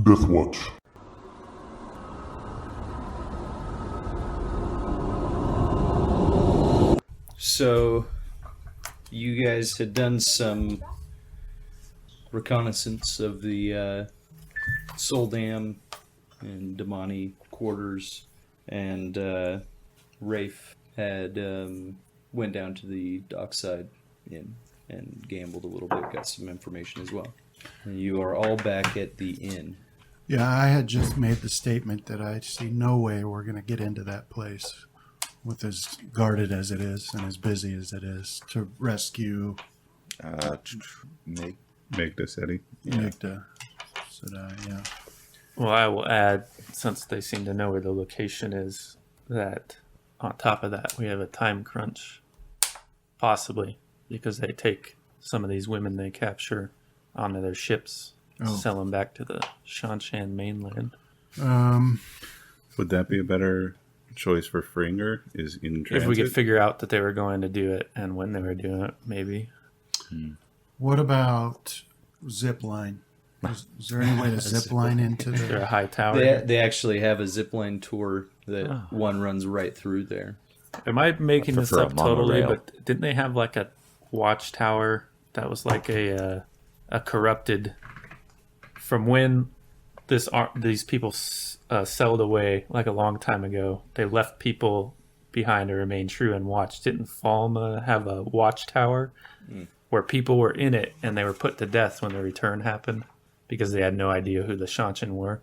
Death Watch. So, you guys had done some reconnaissance of the Soldam and Damani quarters, and Rafe had went down to the dockside inn and gambled a little bit, got some information as well. And you are all back at the inn. Yeah, I had just made the statement that I see no way we're going to get into that place with as guarded as it is and as busy as it is to rescue Megda Sedai. Megda Sedai, yeah. Well, I will add, since they seem to know where the location is, that on top of that, we have a time crunch. Possibly, because they take some of these women they capture onto their ships, sell them back to the Shanshan mainland. Would that be a better choice for Fringer? Is in transit? If we could figure out that they were going to do it and when they were doing it, maybe. What about zip line? Is there any way to zip line into Is there a the... high tower? They actually have a zipline tour that one runs right through there. Am I making this prefer up a totally? monorail. But didn't they have like a watchtower that was like a corrupted from when these people sailed away like a long time ago? They left people behind to remain true and watch. Didn't Falme have a watchtower where people were in it and they were put to death when the return happened because they had no idea who the Shanshan were?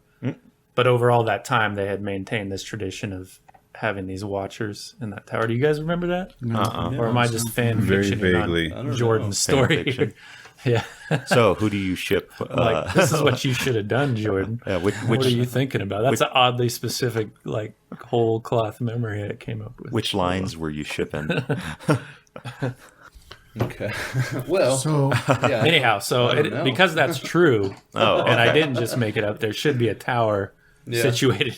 But overall, that time they had maintained this tradition of having these watchers in that tower. Do you guys remember that? Or am I just fan Very fiction vaguely. on Jordan's story? fiction. Yeah. So, who do you ship? Like, this is what you should have done, Jordan. which What are you thinking about? That's an oddly specific, like, whole cloth memory I came up with. which lines were you shipping? Okay. Well, So, yeah. Anyhow, so I don't know. because that's true, Oh, and I okay. didn't just make it up, there should be a tower Yeah. situated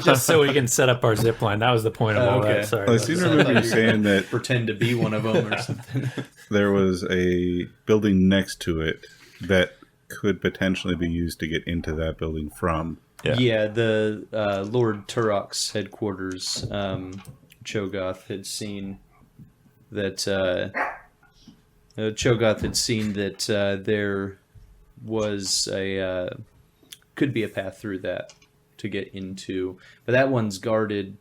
just so we can set up our zip line. That was the point of all Okay. that. Sorry. I about seem that. to remember I you thought you were saying gonna that pretend to be one of them or something. there was a building next to it that could potentially be used to get into that building from. Yeah, the Lord Turok's headquarters, Cho'Gath had seen that there was could be a path through that to get into, but that one's guarded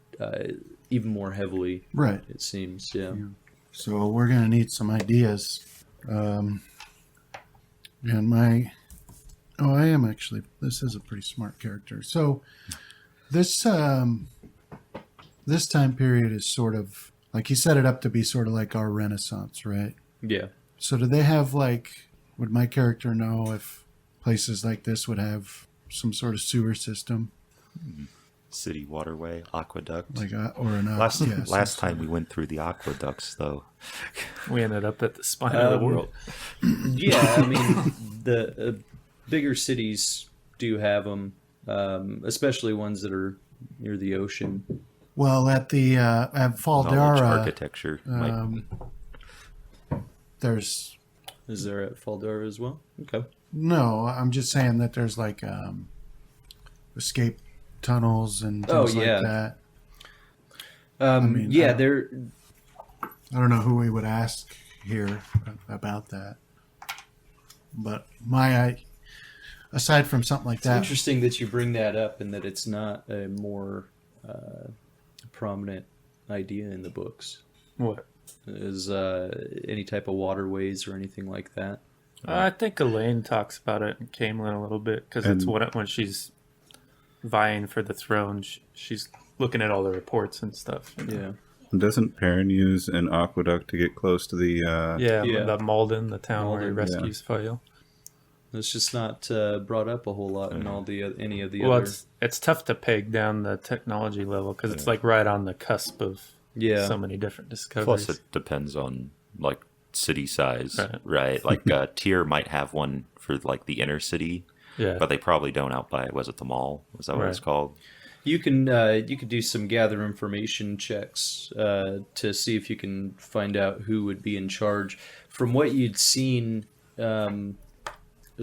even more heavily. right. It seems, yeah. So we're going to need some ideas. I am actually, this is a pretty smart character. So this time period is sort of, like, he set it up to be sort of like our Renaissance, right? Yeah. So do they have, like, would my character know if places like this would have some sort of sewer system? City waterway, aqueduct. Like, or an Last time we went through the aqueducts, though. We ended up at the spine of the world. Yeah, I mean, the bigger cities do have them, especially ones that are near the ocean. Well, at the at Knowledge Faldara, architecture. there's Is there at Faldara as well? Okay. no. I'm just saying that there's like escape tunnels and things like that. Yeah, there. I don't know who we would ask here about that, but aside from something like It's that, interesting that you bring that up and that it's not a more prominent idea in the books. What? Is any type of waterways or anything like that? I think Elaine talks about it in Camelin a little bit because it's when she's vying for the throne. She's looking at all the reports and stuff. Yeah. Doesn't Perrin use an aqueduct to get close to the... Yeah, Yeah. the Malden, the town where he Malden, rescues Foyle. It's just not brought up a whole lot in all the any of the Well, other. it's tough to peg down the technology level because it's like right on the cusp of so many different discoveries. Plus, it depends on, like, city size, Right. right? Like, Tyr might have one for, like, the inner city, Yeah. but they probably don't out by, was it the mall? Was that what it's Right. called? You could do some gather information checks to see if you can find out who would be in charge. From what you'd seen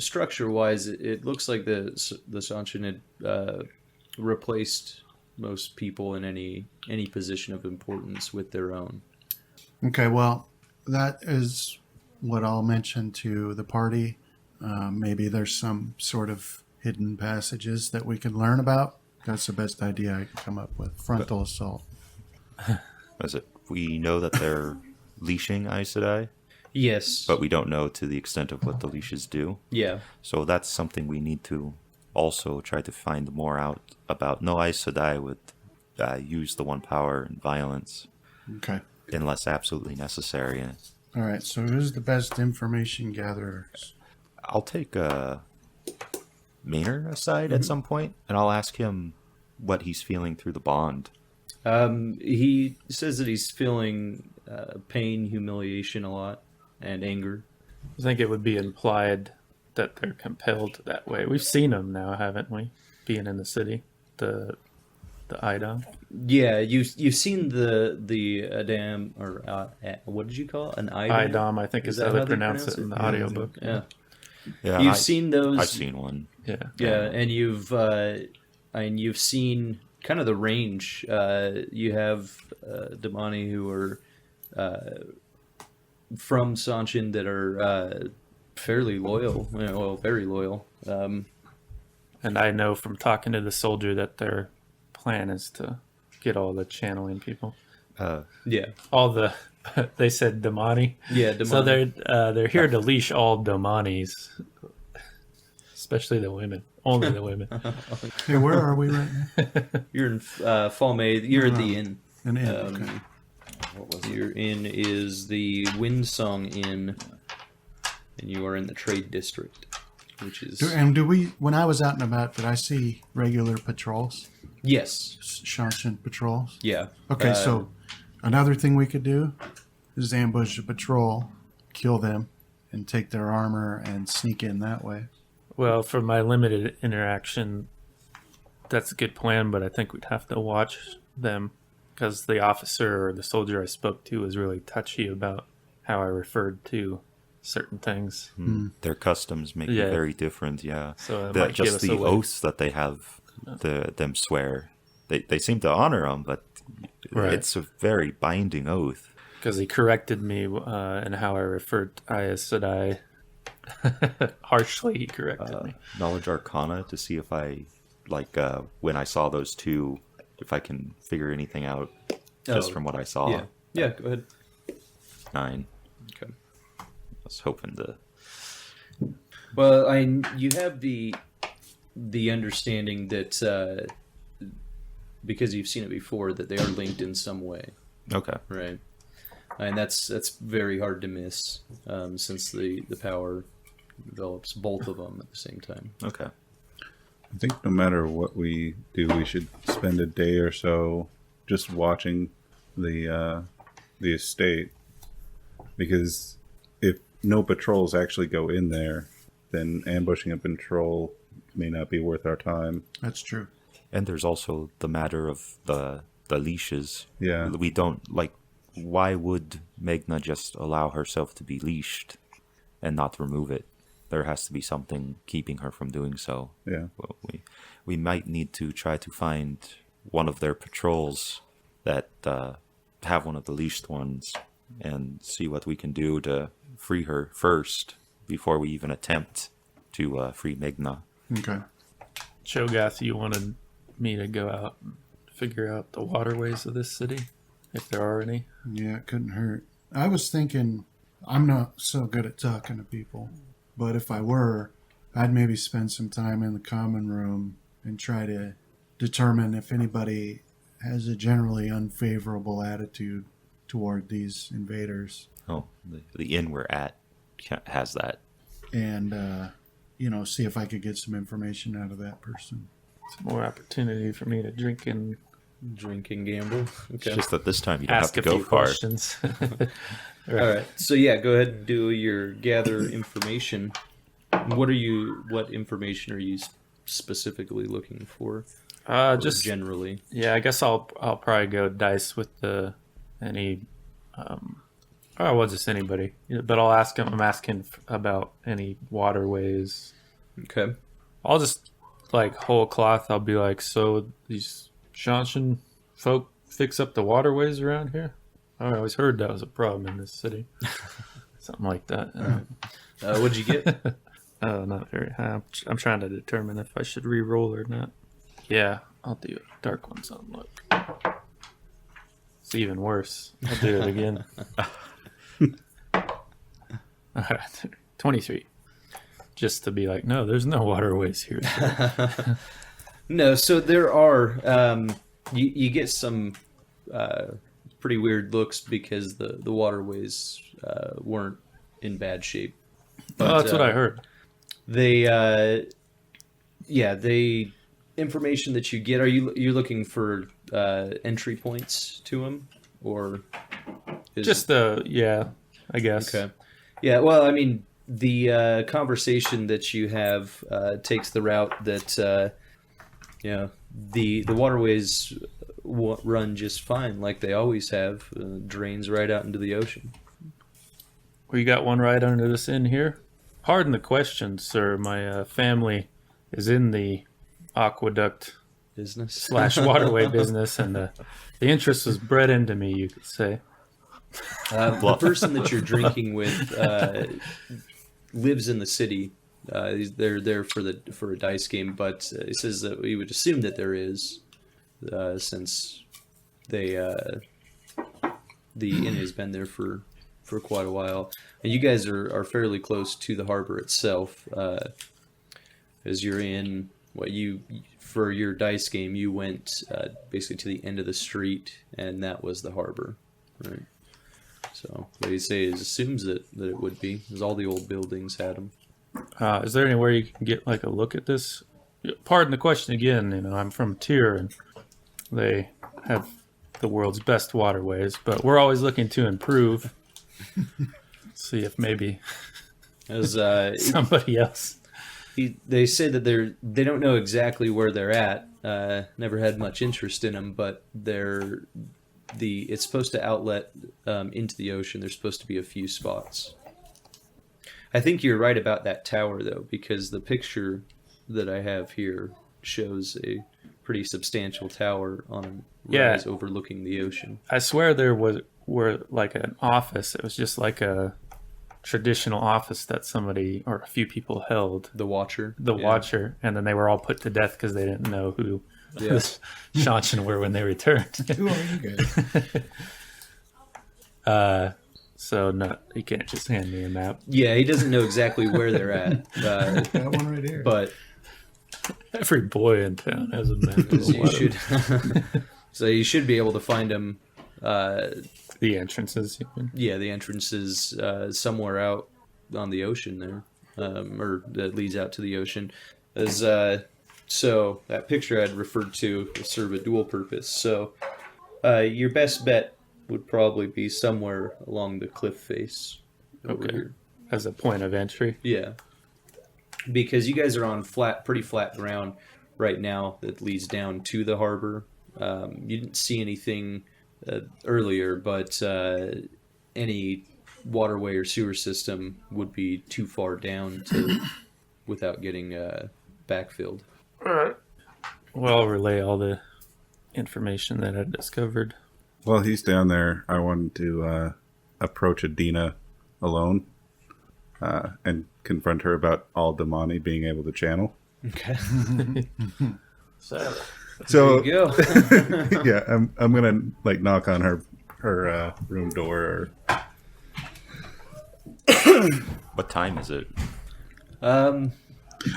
structure-wise, it looks like the Sanshin had replaced most people in any position of importance with their own. Okay, well, that is what I'll mention to the party. Maybe there's some sort of hidden passages that we can learn about. That's the best idea I can come up with. Frontal assault. Is it? We know that they're leashing Aes Sedai, Yes. but we don't know to the extent of what the leashes do. Yeah. So that's something we need to also try to find more out about. No Aes Sedai would use the one power and violence Okay. unless absolutely necessary. All right, so who's the best information gatherer? I'll take Maynard aside at some point, and I'll ask him what he's feeling through the bond. He says that he's feeling pain, humiliation a lot, and anger. I think it would be implied that they're compelled that way. We've seen them now, haven't we? Being in the city, the Idom. Yeah, you've seen the Adam, or what did you call it? An Idom? Idom, I think is how they pronounce it in the audiobook. Yeah. Yeah, You've seen those. I've seen one. Yeah. Yeah, and you've seen kind of the range. You have Damani who are from Sanshin that are fairly loyal, well, very loyal. And I know from talking to the soldier that their plan is to get all the channeling people. Yeah, All the they said Damani. yeah. Damani. So they're here to leash all Damanis, especially the women. Only the women. Hey, where are we right now? You're in Falme. You're at the inn. An inn, okay. What was your inn is the Windsong Inn, and you are in the trade district, which is When I was out and about, did I see regular patrols? yes, Shanshan patrols? yeah. Okay, so another thing we could do is ambush a patrol, kill them, and take their armor and sneak in that way. Well, for my limited interaction, that's a good plan, but I think we'd have to watch them because the officer or the soldier I spoke to was really touchy about how I referred to certain things. Their customs make it Yeah. very different. Yeah, So it might give just us the away. oaths that they have, them swear. They seem to honor them, but Right. it's a very binding oath. Because he corrected me in how I referred to Aes Sedai. Harshly, he corrected me. Knowledge Arcana to see if I when I saw those two, if I can figure anything out just from what I saw. Yeah, yeah. Go ahead. 9. Okay. I was hoping to. Well, you have the understanding that because you've seen it before that they are linked in some way, Okay. right? And that's very hard to miss since the power develops both of them at the same time. Okay. I think no matter what we do, we should spend a day or so just watching the estate, because if no patrols actually go in there, then ambushing a patrol may not be worth our time. That's true. And there's also the matter of the leashes. Yeah. We don't why would Megna just allow herself to be leashed and not remove it? There has to be something keeping her from doing so. Yeah. Well, we might need to try to find one of their patrols that have one of the leashed ones and see what we can do to free her first before we even attempt to free Megna. Okay. Cho'Gath, you wanted me to go out and figure out the waterways of this city, if there are any. Yeah, it couldn't hurt. I was thinking, I'm not so good at talking to people, but if I were, I'd maybe spend some time in the common room and try to determine if anybody has a generally unfavorable attitude toward these invaders. Oh, the inn we're at has that. And, see if I could get some information out of that person. It's more opportunity for me to drink and Drink and gamble. Okay. It's just that this time you don't ask have a to go few far. questions. All right. So yeah, go ahead and do your gather information. What information are you specifically looking for? Or just generally. Yeah, I guess I'll probably go dice with any Oh, well, just anybody. Yeah, but I'll ask him. I'm asking about any waterways. Okay. I'll just like whole cloth. I'll be like, so these Shanshan folk fix up the waterways around here? I always heard that was a problem in this city. Something like that. What'd you get? Not very high. I'm trying to determine if I should re-roll or not. Yeah, I'll do it. Dark one's on luck. It's even worse. I'll do it again. All right, 23. Just to be like, no, there's no waterways here. No, so there are. You get some pretty weird looks because the waterways weren't in bad shape. But, that's what I heard. They, information that you get. You're looking for entry points to them, or just I guess. Okay. Yeah. Well, I mean, the conversation that you have takes the route that the waterways run just fine, like they always have. Drains right out into the ocean. We got one right under this inn here. Pardon the question, sir. My family is in the aqueduct Business / waterway business, and the interest was bred into me, you could say. The person that you're drinking with lives in the city. They're there for a dice game, but it says that we would assume that there is, since the inn has been there for quite a while, and you guys are fairly close to the harbor itself. As you're in for your dice game, you went basically to the end of the street, and that was the harbor, right? So what you say assumes that it would be, because all the old buildings had them. Is there anywhere you can get like a look at this? Pardon the question again. I'm from Tyr, and they have the world's best waterways, but we're always looking to improve. See if maybe somebody else. They say that they don't know exactly where they're at. Never had much interest in them, but it's supposed to outlet into the ocean. There's supposed to be a few spots. I think you're right about that tower, though, because the picture that I have here shows a pretty substantial tower on a rise overlooking the ocean. I swear there were like an office. It was just like a traditional office that somebody or a few people held. The Watcher? Watcher. And then they were all put to death because they didn't know who the Shanshan were when they returned. Who are you guys? So no, you can't just hand me a map. Yeah, he doesn't know exactly where they're at. That one right here. But every boy in town has a map. So you should be able to find them. The entrances. Yeah, the entrances somewhere out on the ocean there, or that leads out to the ocean. So that picture I'd referred to will serve a dual purpose. So your best bet would probably be somewhere along the cliff face over here. As a point of entry? Yeah. Because you guys are on pretty flat ground right now that leads down to the harbor. You didn't see anything earlier, but any waterway or sewer system would be too far down without getting backfilled. All right. Well, I'll relay all the information that I discovered. While he's down there, I wanted to approach Adeena alone and confront her about all Damani being able to channel. Okay. So there you go. Yeah, I'm gonna like knock on her room door. What time is it?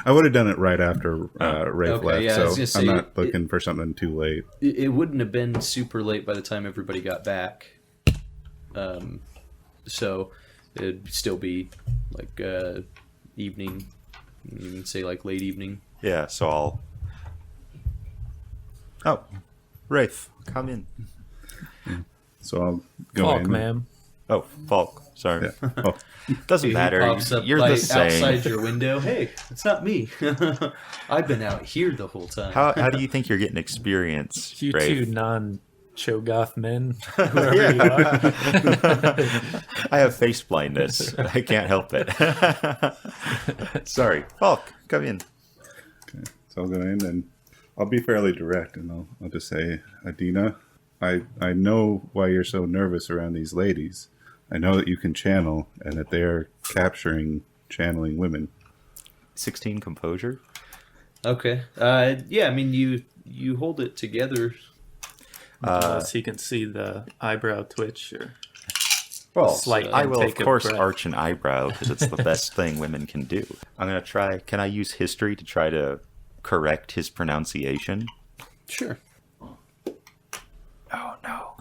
I would have done it right after Rafe left, yeah, I was gonna so say, I'm not looking for something too late. It wouldn't have been super late by the time everybody got back. So it'd still be like evening, say like late evening. Yeah, so I'll... Oh, Rafe, come in. So I'll go Falk, in. ma'am. Oh, Falk, sorry. Yeah. Oh, Doesn't He matter. pops up You're the same. outside your window. Hey, it's not me. I've been out here the whole time. How do you think you're getting experience, You two Rafe? Cho'Gath men, whoever you are. I have face blindness. I can't help it. Sorry. Falk, come in. So I'll go in and I'll be fairly direct, and I'll just say, Adeena, I know why you're so nervous around these ladies. I know that you can channel and that they're channeling women. 16 composure. Okay. Yeah, I mean, you hold it together. Unless he can see the eyebrow twitch or Well, slight I will, of intake of course, breath. arch an eyebrow because it's the best thing women can do. I'm going to try. Can I use history to try to correct his pronunciation? Sure. Oh, no.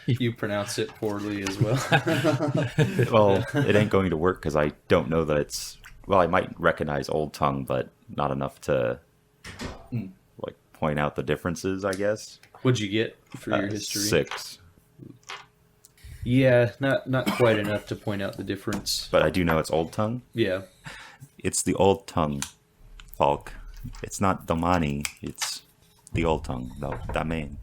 You pronounce it poorly as well. Well, it ain't going to work because I don't know that it's... Well, I might recognize Old Tongue, but not enough to like point out the differences, I guess. What'd you get for your history? 6. Yeah, not quite enough to point out the difference. But I do know it's Old Tongue. Yeah. It's the Old Tongue, Falk. It's not Damani, it's the Old Tongue, though. Damen.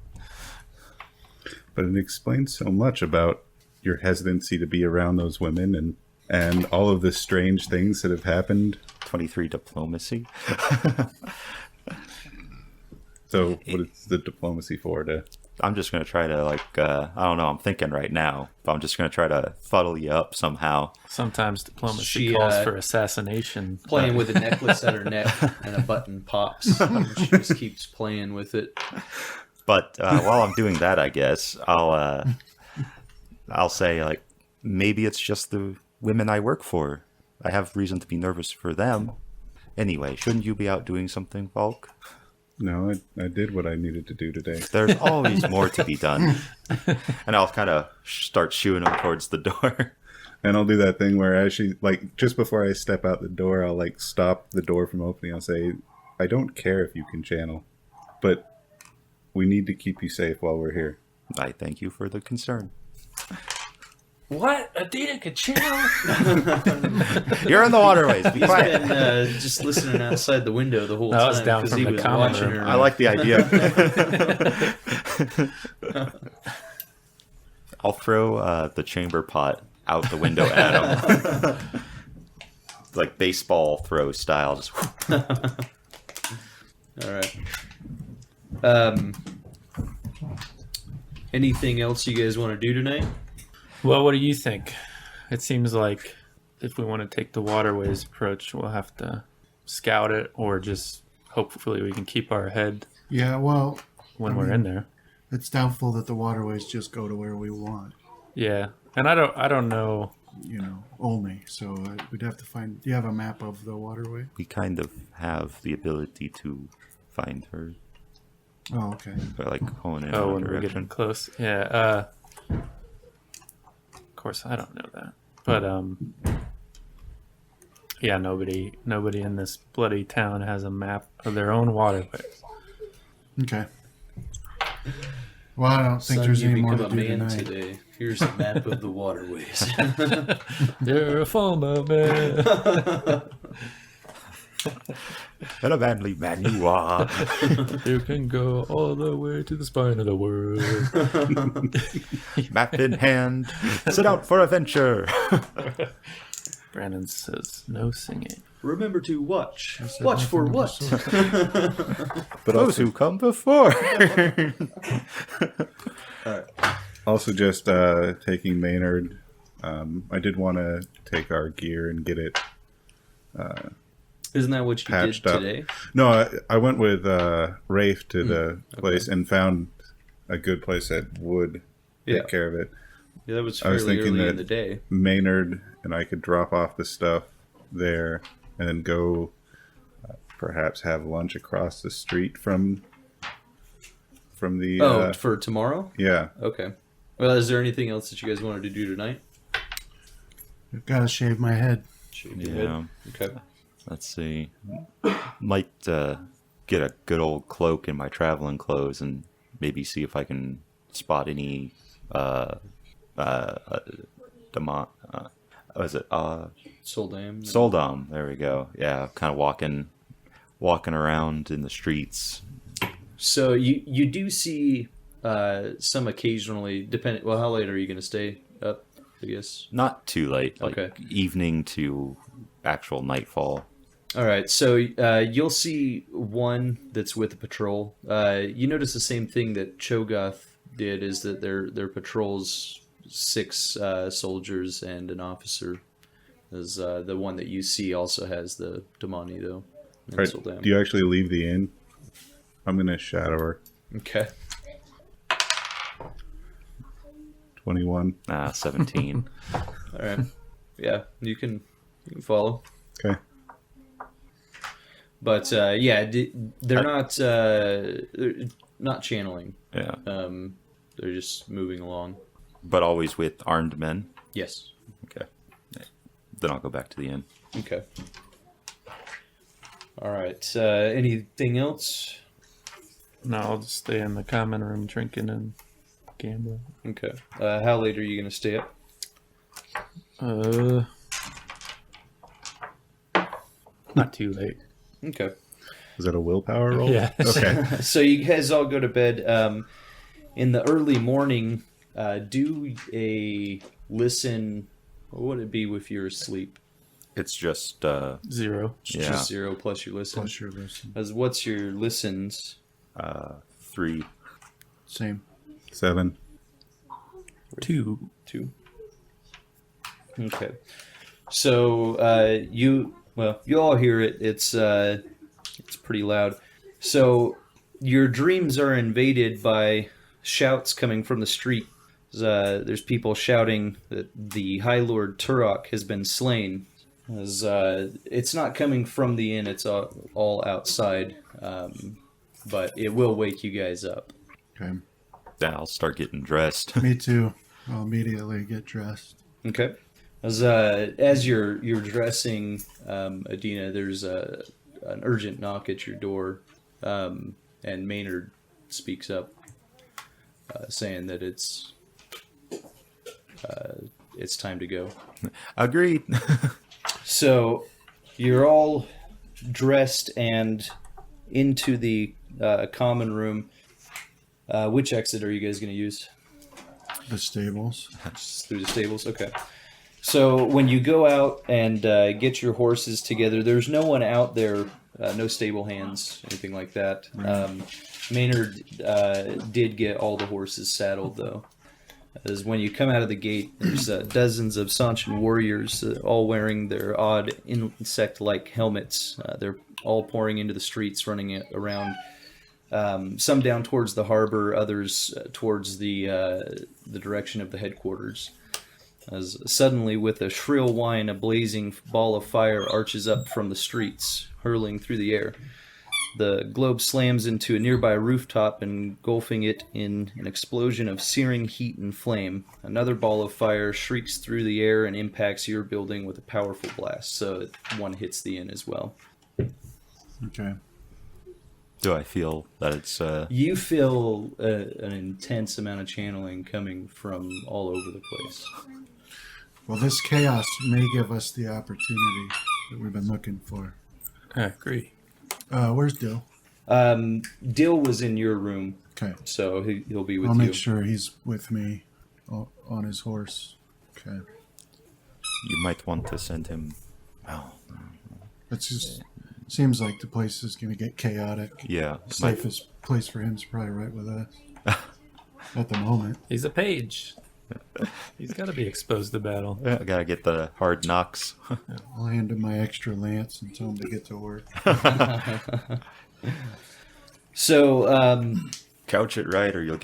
But it explains so much about your hesitancy to be around those women and all of the strange things that have happened. 23 diplomacy. So what is the diplomacy for? I'm just going to try to, like, I don't know, I'm thinking right now, but I'm just going to try to fuddle you up somehow. Sometimes diplomacy She, calls for assassination. Playing with a necklace at her neck and a button pops. And she just keeps playing with it. But while I'm doing that, I guess, I'll say, like, maybe it's just the women I work for. I have reason to be nervous for them. Anyway, shouldn't you be out doing something, Falk? No, I did what I needed to do today. There's always more to be done. And I'll kind of start shooing him towards the door. And I'll do that thing where actually, like, just before I step out the door, I'll, like, stop the door from opening. I'll say, I don't care if you can channel, but we need to keep you safe while we're here. I thank you for the concern. What? Adeena could channel? You're in the waterways. Be He's quiet. been just listening outside the window the whole I time was down because from he the was common watching room. her. I like the idea. I'll throw the chamber pot out the window at him. Like baseball throw style. Just All right. Anything else you guys want to do tonight? Well, what do you think? It seems like if we want to take the waterways approach, we'll have to scout it or just hopefully we can keep our head Yeah, well, when we're in there. it's doubtful that the waterways just go to where we want, Yeah. And I don't know. only. So we'd have to find. Do you have a map of the waterway? we kind of have the ability to find her, Oh, okay. by like going in Oh, one when we're getting direction. close. Yeah. Of course, I don't know that. But yeah, nobody in this bloody town has a map of their own waterways. Okay. Well, I don't think Son, there's you any more to become a do man tonight. today. Here's a map of the waterways. You're a Falme man. And a manly man you are. You can go all the way to the spine of the world. Map in hand. Set out for adventure. Brandon says no singing. Remember to watch. Watch for what? But those who come before. Also, just taking Maynard. I did want to take our gear and get it Isn't that what you did patched up. today? No, I went with Rafe to the place and found a good place that would Yeah. take care of it. Yeah, that was I was fairly thinking early that- in the day. Maynard and I could drop off the stuff there and then go perhaps have lunch across the street from the For tomorrow? yeah. Okay. Well, is there anything else that you guys wanted to do tonight? I've got to shave my head. Shave your Yeah. head? Okay. Let's see. Might get a good old cloak in my traveling clothes and maybe see if I can spot any was it Soldam. Soldam? There we go. Yeah, kind of walking around in the streets. So you do see some occasionally, depending. Well, how late are you going to stay up? I guess. Not too late. Like Okay. evening to actual nightfall. All right, so you'll see one that's with a patrol. You notice the same thing that Cho'Gath did, is that their patrols 6 soldiers and an officer. As the one that you see also has the Damani though. and Right. Soldam. Do you actually leave the inn? I'm gonna shadow her. Okay. 21. 17. All right. Yeah, you can follow. Okay. But yeah, they're not channeling. Yeah. They're just moving along. But always with armed men. Yes. Okay. Then I'll go back to the inn. Okay. All right. Anything else? No, I'll just stay in the common room drinking and gambling. Okay. How late are you going to stay up? Not too late. Okay. Is that a willpower roll? Yeah. Okay. So you guys all go to bed. In the early morning, do a listen. What would it be with your sleep? It's just 0. Yeah. Just 0 plus your listen. Plus your listen. As what's your listens? 3. Same. 7. 2. 2. Okay. So you all hear it. It's pretty loud. So your dreams are invaded by shouts coming from the street. There's people shouting that the High Lord Turok has been slain. As it's not coming from the inn, it's all outside. But it will wake you guys up. Okay. Yeah, I'll start getting dressed. Me too. I'll immediately get dressed. Okay. As you're dressing, Adeena, there's an urgent knock at your door, and Maynard speaks up, saying that it's time to go. Agreed. So you're all dressed and into the common room. Which exit are you guys going to use? The stables. Just through the stables? Okay. So when you go out and get your horses together, there's no one out there, no stable hands, anything like that. Maynard did get all the horses saddled, though. As when you come out of the gate, there's dozens of Sanchan warriors, all wearing their odd insect-like helmets. They're all pouring into the streets, running around. Some down towards the harbor, others towards the direction of the headquarters. As suddenly, with a shrill whine, a blazing ball of fire arches up from the streets, hurling through the air. The globe slams into a nearby rooftop, engulfing it in an explosion of searing heat and flame. Another ball of fire shrieks through the air and impacts your building with a powerful blast, so one hits the inn as well. Okay. Do I feel that it's... You feel an intense amount of channeling coming from all over the place. Well, this chaos may give us the opportunity that we've been looking for. I agree. Where's Dill? Dill was in your room, Okay. so he'll be with I'll you. make sure he's with me on his horse. Okay. You might want to send him... Oh, It just seems like the place is going to get chaotic. yeah. The safest place for him is probably right with us. At the moment. He's a page. He's got to be exposed to battle. Yeah, I gotta get the hard knocks. I'll hand him my extra lance and tell him to get to work. So, Couch it right, or you'll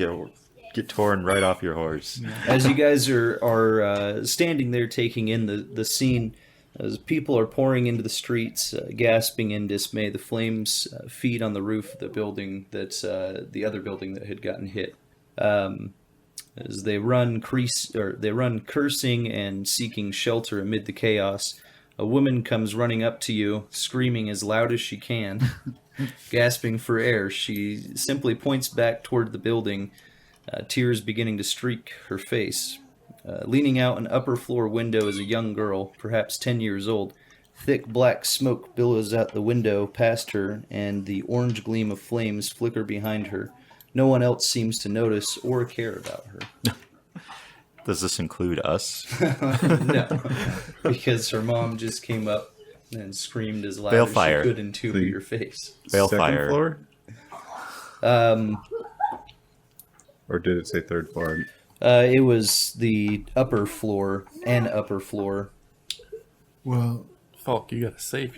get torn right off your horse. as you guys are standing there taking in the scene, as people are pouring into the streets, gasping in dismay, the flames feed on the roof of the building that's the other building that had gotten hit. As they run cursing and seeking shelter amid the chaos, a woman comes running up to you, screaming as loud as she can, gasping for air. She simply points back toward the building, tears beginning to streak her face. Leaning out an upper floor window is a young girl, perhaps 10 years old. Thick black smoke billows out the window past her, and the orange gleam of flames flicker behind her. no one else seems to notice or care about her. Does this include us? No, because her mom just came up and screamed as loud as she Balefire. could into your face. Balefire. Second floor? Um, Or did it say third floor? it was the upper floor and upper floor. Well, Falk, you gotta save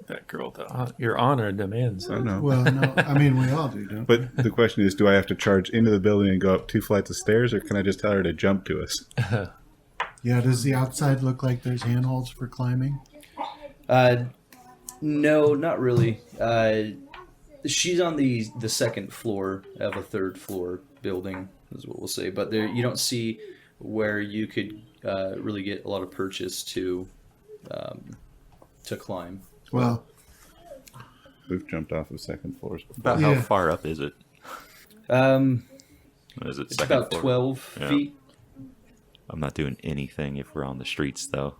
that girl. Your honor demands. I don't know. well, no. I mean, we all do, don't we? But the question is, do I have to charge into the building and go up 2 flights of stairs, or can I just tell her to jump to us? Yeah, does the outside look like there's handholds for climbing? No, not really. She's on the second floor of a third floor building, is what we'll say. But there, you don't see where you could really get a lot of purchase to climb. Well, We've jumped off of second floors before. About Yeah. how far up is it? Is it It's second about floor? 12 Yeah. feet. I'm not doing anything if we're on the streets, though.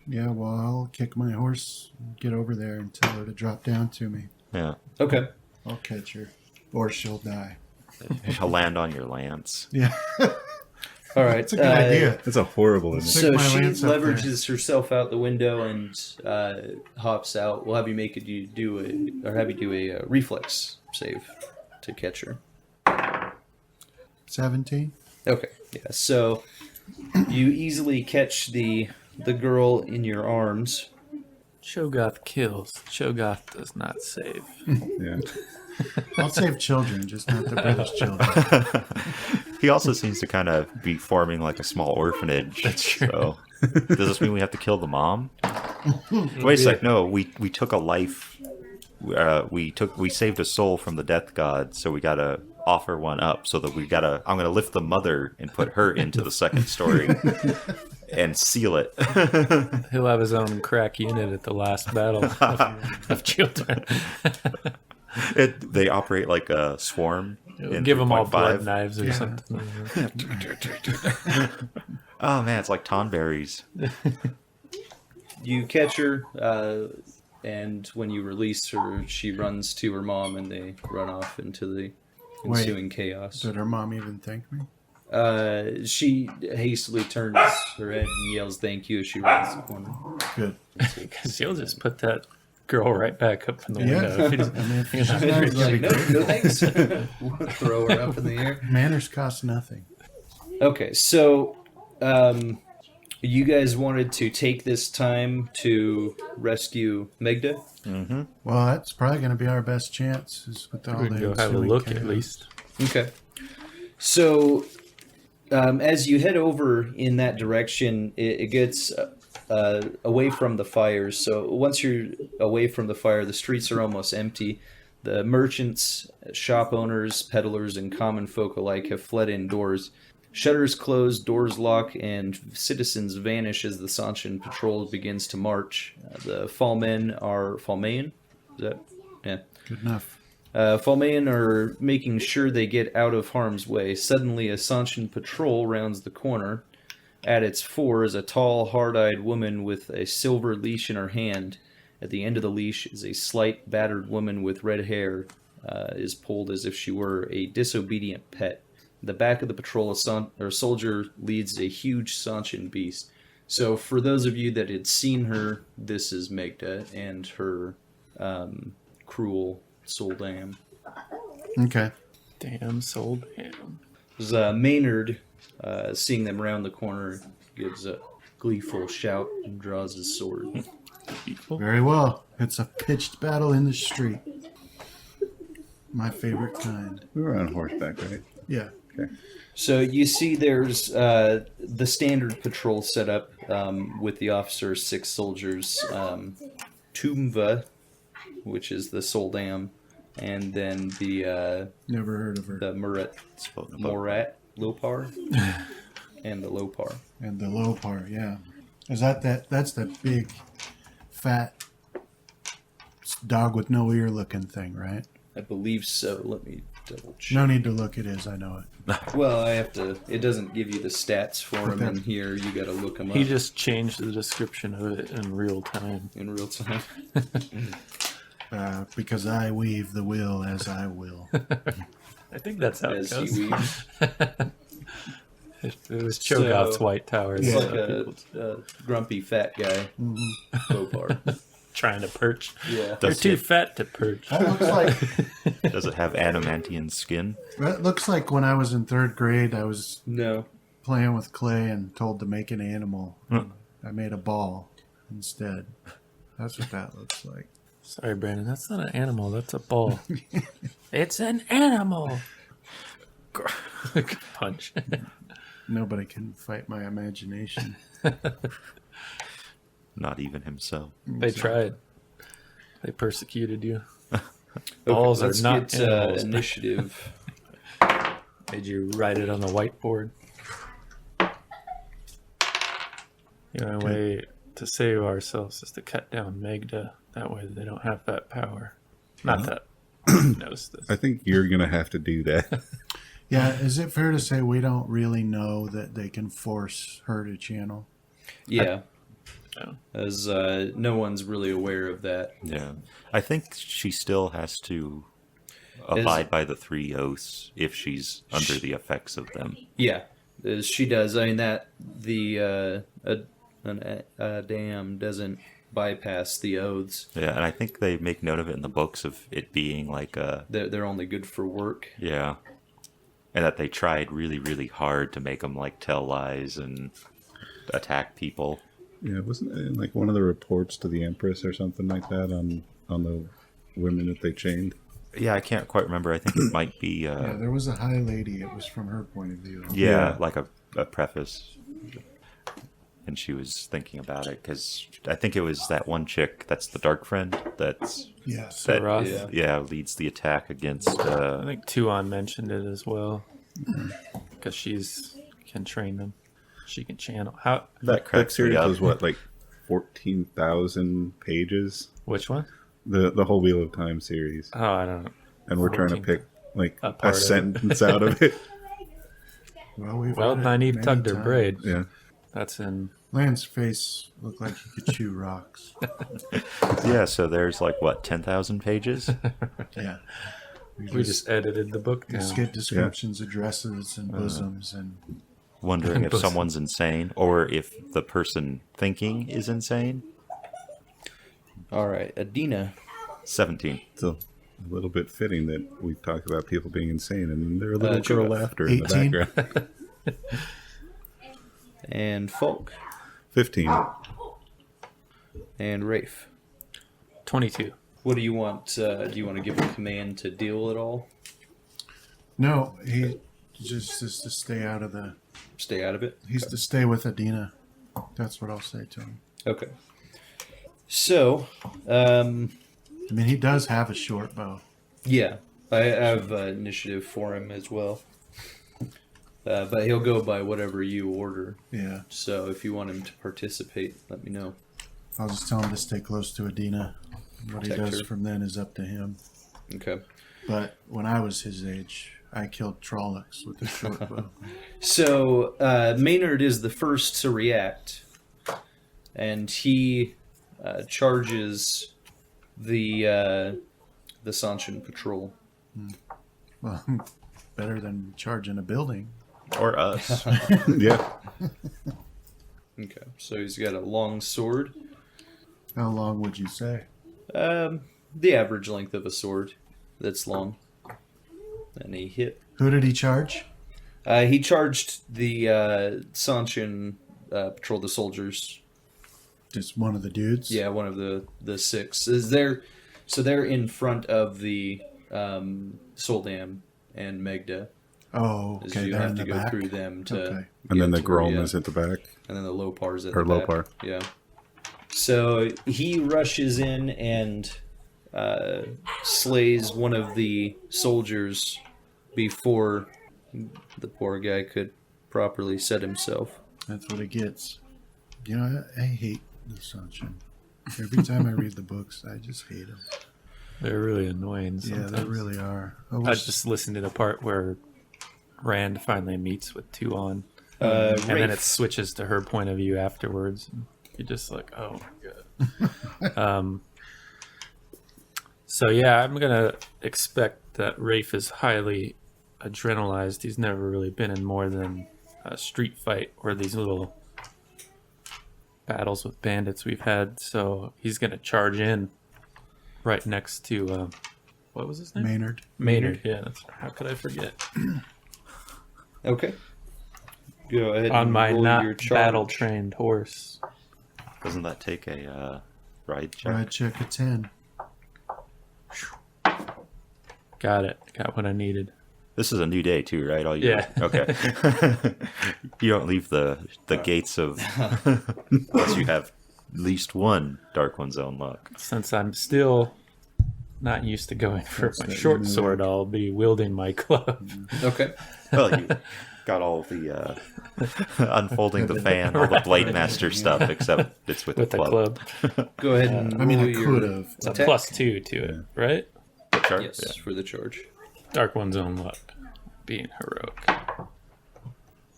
yeah, well, I'll kick my horse, get over there and tell her to drop down to me. Yeah. Okay. I'll catch her, or she'll die. She'll land on your lance. Yeah, All right. that's a good idea. That's a horrible image. Stick So my she lance up there. leverages herself out the window and hops out. We'll have you do a reflex save to catch her. 17? Okay. Yeah. So you easily catch the girl in your arms. Shogoth kills. Shogoth does not save. Yeah. I'll save children, just not the British children. He also seems to kind of be forming like a small orphanage. That's true. So, does this mean we have to kill the mom? Wait a sec. No, we took a life. We saved a soul from the death god, so we gotta offer one up. So that I'm gonna lift the mother and put her into the second story and seal it. He'll have his own crack unit at the last battle of children. They operate like a swarm. in Give them all 3.5. blood knives or Yeah. something. Oh man, it's like tonberries. You catch her, and when you release her, she runs to her mom, and they run off into the ensuing chaos. Did her mom even thank me? She hastily turns her head and yells "thank you" as she runs the corner. Good. Because you'll just put that girl right back up in the Yeah. window. If you I just- mean, if You're she's not not, She's that'd like, be no, great. no thanks. We'll throw her up in the air. Manners cost nothing. Okay, so you guys wanted to take this time to rescue Megda? Well, that's probably going to be our best chance, is with all we the can go have a ensuing look chaos. at least. Okay. So as you head over in that direction, it gets away from the fires. So once you're away from the fire, the streets are almost empty. The merchants, shop owners, peddlers, and common folk alike have fled indoors. Shutters close, doors lock, and citizens vanish as the Sanchin patrol begins to march. The Falmen are... Falmean? Is that... Yeah. Good enough. Falmean are making sure they get out of harm's way. Suddenly, a Sanchin patrol rounds the corner. At its fore is a tall, hard-eyed woman with a silver leash in her hand. At the end of the leash is a slight, battered woman with red hair, is pulled as if she were a disobedient pet. The back of the patrol, a soldier leads a huge Sanchin beast. So, for those of you that had seen her, this is Megda and her cruel Soldam. Okay. Damn, sold him. Maynard, seeing them round the corner, gives a gleeful shout and draws his sword. Very well. It's a pitched battle in the street. My favorite kind. We were on horseback, right? Yeah. Okay. So you see there's the standard patrol set up with the officer, 6 soldiers, Tumva, which is the Soldam, and then the Never heard of her. Morat Lopar, and the Lopar. And the low part, yeah. Is that's the big, fat dog with no ear looking thing, right? I believe so. Let me double check. No need to look at his, I know it. Well, I have to. It doesn't give you the stats for him Okay. in here. You got to look him up He just changed the description of it in real time. in real time. Because I weave the will as I will. I think that's how it As goes. he weaves. It was Cho'Gath's So, White Tower. It's that like a grumpy fat guy. Bopar. trying to perch. Yeah. They're Does too it- fat to perch. That looks like Does it have adamantium skin? that looks like when I was in third grade, I was No. playing with clay and told to make an animal. Huh. I made a ball instead. That's what that looks like. Sorry, Brandon. That's not an animal. That's a ball. It's an animal. Punch. Nobody can fight my imagination. Not even himself. They tried. They persecuted you. Okay, Balls are let's not get animals. initiative. Did you write it on the whiteboard? The only way to save ourselves is to cut down Megda. That way they don't have that power. Not that he knows this. I think you're gonna have to do that. Yeah, is it fair to say we don't really know that they can force her to channel? Yeah. No. As no one's really aware of that. Yeah. I think she still has to abide by the 3 oaths if she's under the effects of them. Yeah, as she does. I mean that the dam doesn't bypass the oaths. Yeah, and I think they make note of it in the books of it being like a... They're only good for work. Yeah. And that they tried really, really hard to make them like tell lies and attack people. Yeah, wasn't it in, like one of the reports to the Empress or something like that on the women that they chained? Yeah, I can't quite remember. I think it might be... Yeah, there was a high lady. It was from her point of view. Yeah, like a preface. And she was thinking about it because I think it was that one chick that's the dark friend that's Yes. that Roth. Yeah. leads the attack against. I think Tuon mentioned it as well. Because she's can train them. She can channel. How? That cracks me series up. was what, like 14,000 pages? Which one? The whole Wheel of Time series, Oh, I don't know. and we're trying to 14. pick like A a part of it. sentence out of it. Well, we've Well, read it Nynaeve many tugged her times. braid. Yeah, That's in. Lance's face looked like he could chew rocks. Yeah, so there's like what 10,000 pages. Yeah. We just edited the book down. Just get descriptions, addresses, and bosoms, and Wondering if Bosom. someone's insane or if the person thinking is insane. All right, Adeena. 17. so a little bit fitting that we talk about people being insane, and then there a little True girl enough. laughter in the 18? background. And Folk. 15. And Rafe. 22. What do you want? Do you want to give a command to deal at all? no, he just is to stay out of the. Stay out of it? He's to stay with Adeena. That's what I'll say to him. Okay. So, I mean, he does have a short bow. yeah, I have initiative for him as well. But he'll go by whatever you order. Yeah, So if you want him to participate, let me know. I'll just tell him to stay close to Adeena. What he Protect does her. from then is up to him. Okay. But when I was his age, I killed Trollocs with a short bow. So Maynard is the first to react, and he charges the Sanchin patrol. Well, better than charging a building. Or us. Yeah, Okay. So he's got a long sword, How long would you say? the average length of a sword that's long, and he hit. Who did he charge? He charged the Sanchin patrol, the soldiers. Just one of the dudes? Yeah, one of the 6. So they're in front of the Soldam and Megda. Oh, As okay. you They're have in to the go back. through them to, Okay. and then get the to where Grom you- is at the back. and then the Lopar's at Or the back. Lopar. Yeah. So he rushes in and slays one of the soldiers before the poor guy could properly set himself. That's what it gets. You know, I hate the Sunshine. Every time I read the books, I just hate them. They're really annoying Yeah, sometimes. they really are. I I wish- just listened to the part where Rand finally meets with Tuon. And And then it switches to her point of view afterwards. You're just like, oh my god. So yeah, I'm gonna expect that Rafe is highly adrenalized. He's never really been in more than a street fight or these little battles with bandits we've had. So he's gonna charge in right next to what was his name? Maynard. Maynard. Yeah. How could I forget? Okay. Go ahead On and my roll not your charge. battle trained horse. Doesn't that take a ride check? Ride check a 10. Got it. Got what I needed. This is a new day too, right? All you Yeah. Okay. You don't leave the gates of unless you have at least one Dark One Zone luck. Since I'm still not used to going for That's my that short you sword, I'll be wielding my club. Okay. Well, you got all the unfolding the fan, all the Blade Master stuff, except it's with With the the club. club. Go ahead and I mean, roll I your could have. It's a attack. +2 to it, right? Chart? Yes, for the charge. Dark One's own luck. Being heroic.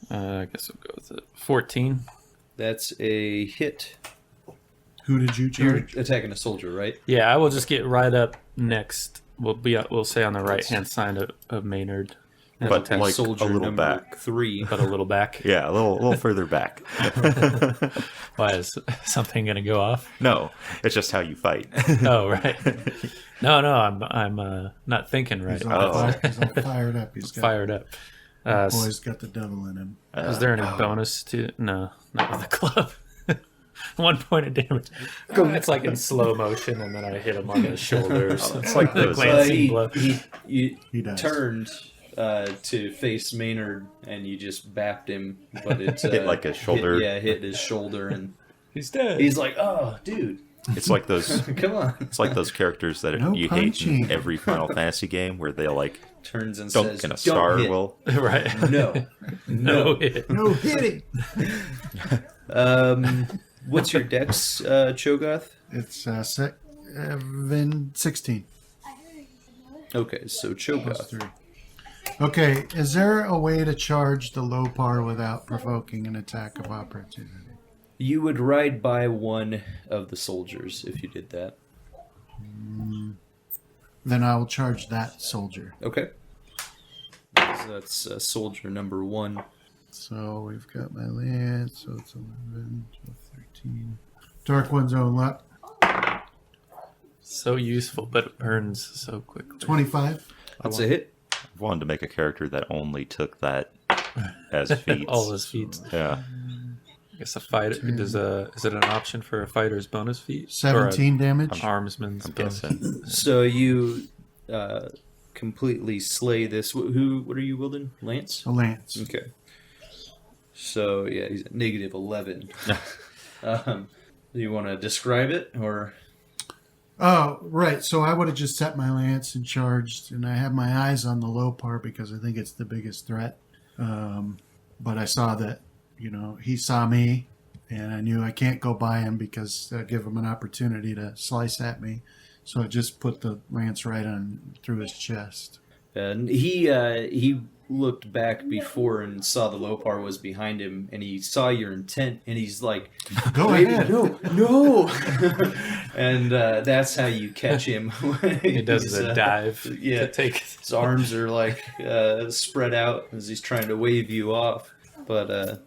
I guess we'll go with it. 14. That's a hit. Who did you You're charge? attacking a soldier, right? Yeah, I will just get right up next. We'll say on the right hand side of Maynard. And But attack, like soldier a little number back. 3. but a little back. Yeah, a little further back. Why is something gonna go off? No, it's just how you fight. Oh right. No, I'm not thinking right. He's all, Oh. he's all fired up. He's got, Fired up. S- boy's got the devil in him. is there any bonus to? No, not with the club. 1 point of damage. It's like in slow motion, and then I hit him on the shoulders. It's like the those, glancing blow. He He does. turned to face Maynard, and you just bapped him, but it's Hit like a shoulder. hit his shoulder, and He's dead. he's like, "Oh, dude, It's like those. come on!" It's like those characters that No you hate punching. in every Final Fantasy game, where they like Turns and dunk says, and a "Don't star hit." will. right. No, No hit. No hitting. What's your dex, Cho'Gath? It's 16. Okay, so Plus Cho'Gath. 3. Okay, is there a way to charge the low par without provoking an attack of opportunity? You would ride by one of the soldiers if you did that. Then I will charge that soldier. Okay. So that's soldier number 1. So we've got my lance, so it's 11, 12, 13. Dark One's own luck. So useful, but it burns so quickly. 25. That's a hit. I wanted to make a character that only took that as feats. All his feats. Yeah. I guess a fighter is it an option for a fighter's bonus feat? 17 Or damage. an armsman's I'm bonus? guessing. So you completely slay this. What are you wielding? Lance? A lance. Okay. So yeah, he's at negative 11. Do you want to describe it, or? Oh, right. So I would have just set my lance and charged, and I have my eyes on the low par because I think it's the biggest threat. But I saw that, he saw me, and I knew I can't go by him because that'd give him an opportunity to slice at me. So I just put the lance right on through his chest. And he looked back before and saw the Lopar was behind him, and he saw your intent, and he's like, Go "Wait, ahead. no!" And that's how you catch him. He does He's, the dive yeah. to take. His arms are like spread out as he's trying to wave you off, but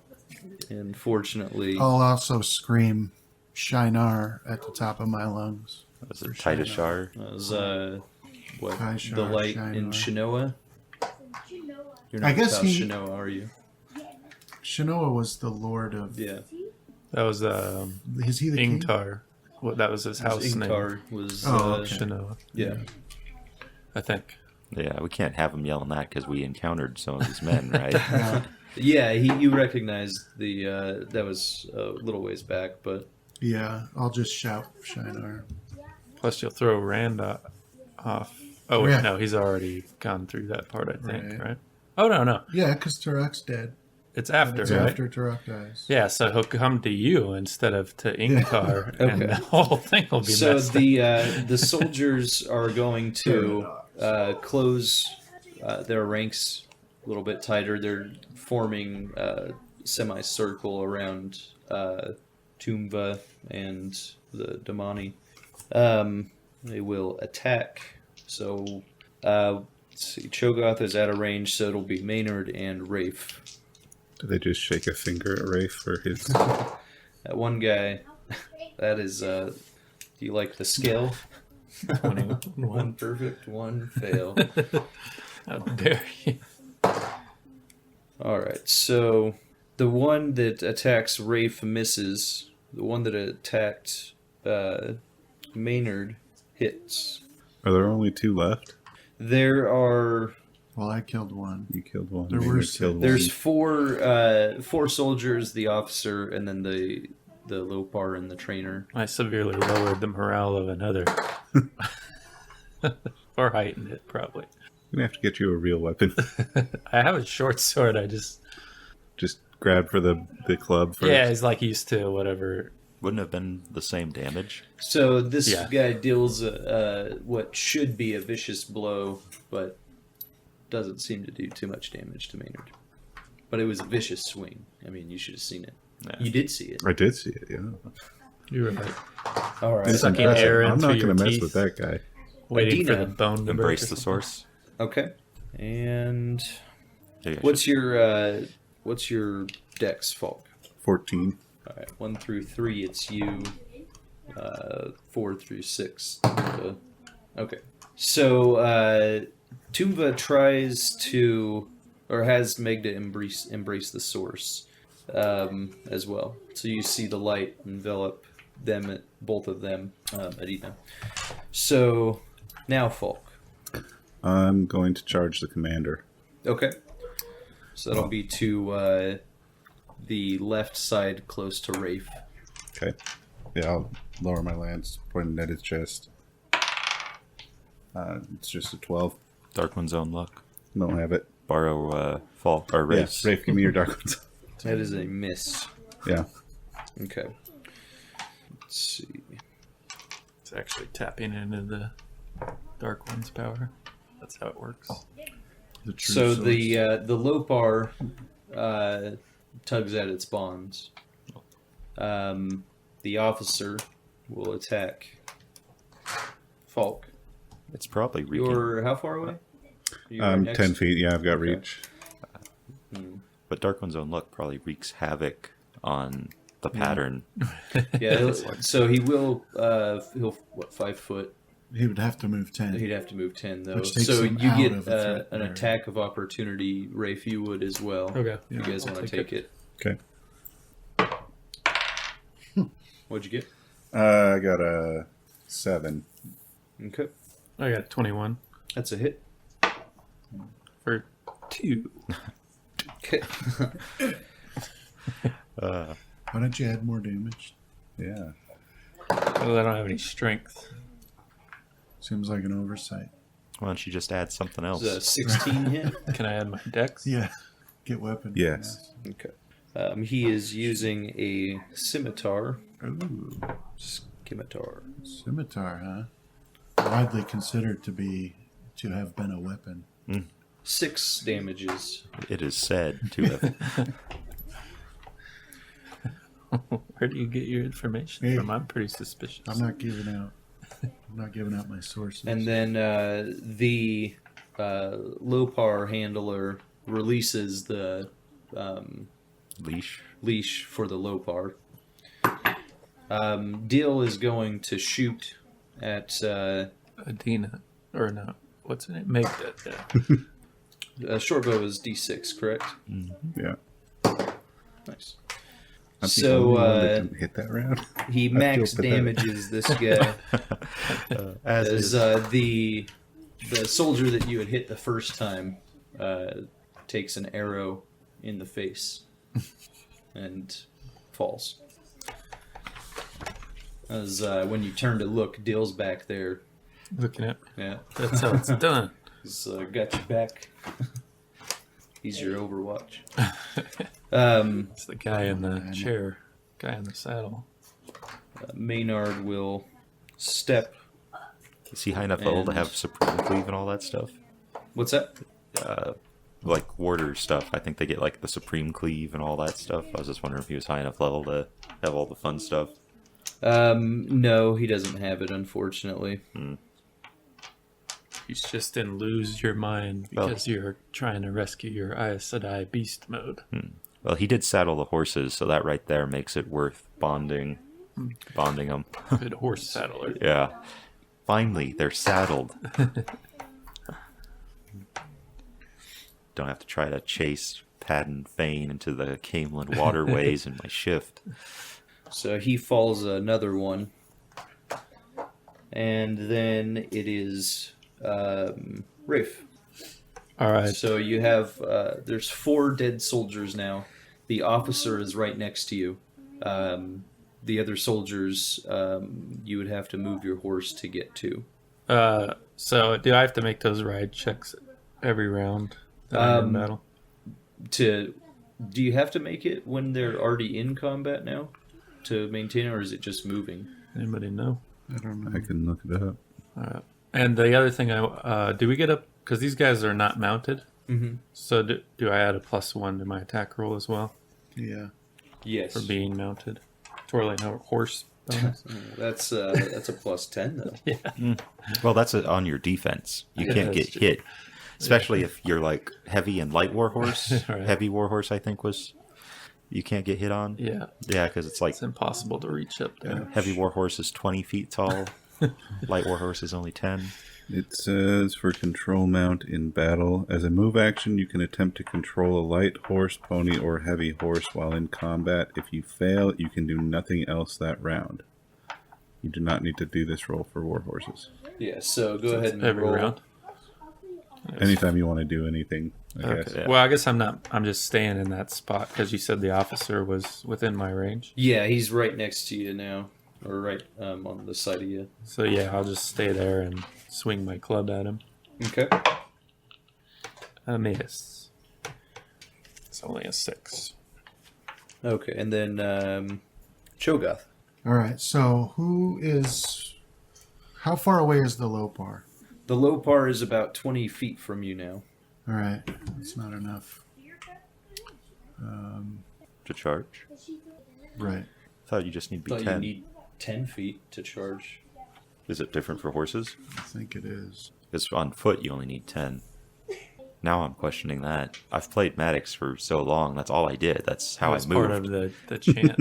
unfortunately, I'll also scream Shinar at the top of my lungs. Was it Titus Shar? that was what Kai the Shar, light in Shinoa. Shinoa. You're I not guess about he- Shinoa, are you? Shinoa was the lord of. Yeah. That was Is he the king? Ingtar. Well, that was his house name. Ingtar was Oh, okay. Shinoa, yeah. I think. Yeah, we can't have him yelling that because we encountered some of these men, right? Yeah, you recognized the that was a little ways back, but Yeah, I'll just shout Shinar. Plus, you'll throw Rand off. Oh wait, Yeah. no, he's already gone through that part. I think, Right. right? Oh no, Yeah, because Turok's dead. it's after, It's right? after Turok dies. Yeah, so he'll come to you instead of to Ingtar, and Okay. the whole thing will be so messed up. the soldiers are going to close their ranks a little bit tighter. They're forming a semicircle around Tumva and the Damani. They will attack. So, let's see. Cho'Gath is out of range, so it'll be Maynard and Rafe. Do they just shake a finger at Rafe for his? That one guy, that is, do you like the skill? 21. One perfect, one fail. How dare you? Alright, so the one that attacks Rafe misses. The one that attacked Maynard hits. Are there only 2 left? There are... Well, I killed one. You killed one. There Maynard were killed There's one. four soldiers, the officer, and then the Lopar and the trainer. I severely lowered the morale of another. Or heightened it, probably. We're gonna have to get you a real weapon. I have a short sword, I just grab for the club first. Yeah, he's like used to whatever. Wouldn't have been the same damage. So this Yeah. guy deals what should be a vicious blow, but doesn't seem to do too much damage to Maynard. But it was a vicious swing. I mean, you should have seen it. Yeah. You did see it. I did see it. Yeah. You were like All right. It's Sucking impressive. air I'm into not your gonna mess teeth. with that guy. waiting for Adeena, the bone to Embrace break the or something. source. Okay. And Maybe I what's should- your dex, Falk? 14. All right, 1 through 3, it's you. 4 through 6. Okay. So Tumva tries to, or has Megda embrace the source as well. So you see the light envelop them, both of them, Adeena. So now, Falk. I'm going to charge the commander. Okay. So that'll be to the left side, close to Rafe. Okay. Yeah, I'll lower my lance, pointing at his chest. It's just a 12. Dark One's own luck. Don't have it. Borrow fall or race. Yeah, Rafe, give me your dark ones. That is a miss. Yeah. Okay. Let's see. It's actually tapping into the Dark One's power. That's how it works. The true So source. the Lopar tugs at its bonds. The officer will attack Falk. It's probably reeking. You're how far away? You're I'm next? 10 feet. Yeah, I've got Okay. reach. But Dark One's own luck probably wreaks havoc on the pattern. Yeah. So he will. He'll 5 foot. He would have to move 10. He'd have to move 10 though. Which takes So him you out get of a threat an area. attack of opportunity. Rafe, you would as well. Okay. If you guys I'll want to take take it. Okay. What'd you get? I got a 7. Okay. I got 21 That's a hit. for 2. Okay. Why don't you add more damage? Yeah. Well, I don't have any strength. Seems like an oversight. Why don't you just add something else? It's a 16 hit. Can I add my dex? Yeah. Get weapon. Yes. Okay. He is using a scimitar. Ooh, Scimitar. scimitar, huh? Widely considered to have been a weapon. 6 damages. It is said to have. Where do you get your information Hey. from? I'm pretty suspicious. I'm not giving out my sources. And then the Lopar handler releases the Leash. leash for the Lopar. Dill is going to shoot at Adeena. Or no. What's her name? Megda. Yeah. Shortbow is D6, correct? Yeah. Nice. I'm the So, only one that didn't hit that round. He feel max pathetic. damages this guy. As As the soldier that you had hit the first time takes an arrow in the face and falls. As when you turn to look, Dill's back there. Looking at Yeah, that's how it's done. he's got your back. He's your Overwatch. It's the guy in the chair. Guy in the saddle. Maynard will step. is he high enough level to And- have Supreme Cleave and all that stuff? What's that? Like warder stuff. I think they get like the Supreme Cleave and all that stuff. I was just wondering if he was high enough level to have all the fun stuff. No, he doesn't have it, unfortunately. He's just in lose your mind because you're trying to rescue your Aes Sedai beast mode. Well, he did saddle the horses, so that right there makes it worth bonding them. Good horse saddler. Yeah. Finally, they're saddled. Don't have to try to chase Padden Fane into the Camelin waterways in my shift. So he falls another one. And then it is Rafe. All right. So you have, there's 4 dead soldiers now. The officer is right next to you. The other soldiers, you would have to move your horse to get to. So do I have to make those ride checks every round that I'm in battle? Do you have to make it when they're already in combat now to maintain it, or is it just moving? Anybody know? I don't know. I can look it up. All right. And the other thing, do we get up, because these guys are not mounted, so do I add a +1 to my attack roll as well Yeah. Yes. for being mounted? Twirling a horse bonus? That's a +10 though. Well, that's on your defense. You Yeah, can't that's get true. hit. Especially if you're like heavy and light warhorse. Right. Heavy warhorse, I think, was you can't get hit on. Yeah, Yeah, because it's like it's impossible to reach up there. heavy warhorse is 20 feet tall. Light warhorse is only 10. It says for control mount in battle, as a move action, you can attempt to control a light horse, pony, or heavy horse while in combat. If you fail, you can do nothing else that round. You do not need to do this roll for war horses. Yeah. So go ahead and Every roll. round. Anytime you want to do anything, I guess. Okay. Well, I guess I'm not. I'm just staying in that spot because you said the officer was within my range. Yeah, he's right next to you now, or right on the side of you. So yeah, I'll just stay there and swing my club at him. Okay. A miss. It's only a 6. Okay, and then Cho'Gath. All right. So how far away is the Lopar? The Lopar is about 20 feet from you now. All right. That's not enough. To charge. Right. I thought you just need to be Thought 10. you need 10 feet to charge. Is it different for horses? I think it is. Because on foot you only need 10. Now I'm questioning that. I've played Maddox for so long. That's all I did. That's how That's I part moved. of the chant.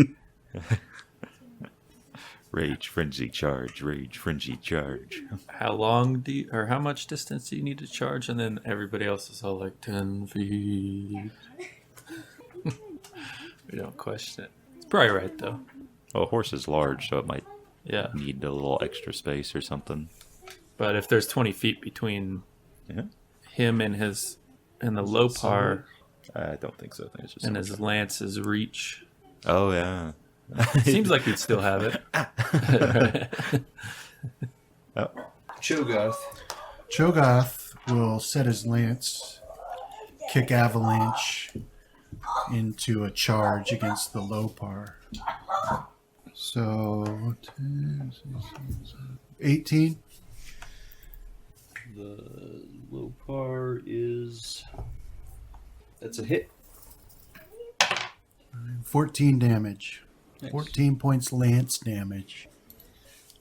Rage, frenzy, charge. Rage, frenzy, charge. How long do you, or how much distance do you need to charge? And then everybody else is all like 10 feet. We don't question it. It's probably right though. Well, a horse is large, so it might Yeah. need a little extra space or something. But if there's 20 feet between Yeah. him and the Lopar I don't think so. I think it's just and his lance's reach, Oh, yeah. seems like he'd still have it. Oh, Cho'Gath. Cho'Gath will set his lance, kick Avalanche into a charge against the Lopar. So, 18? The Lopar is... That's a hit. 14 damage. Nice. 14 points lance damage.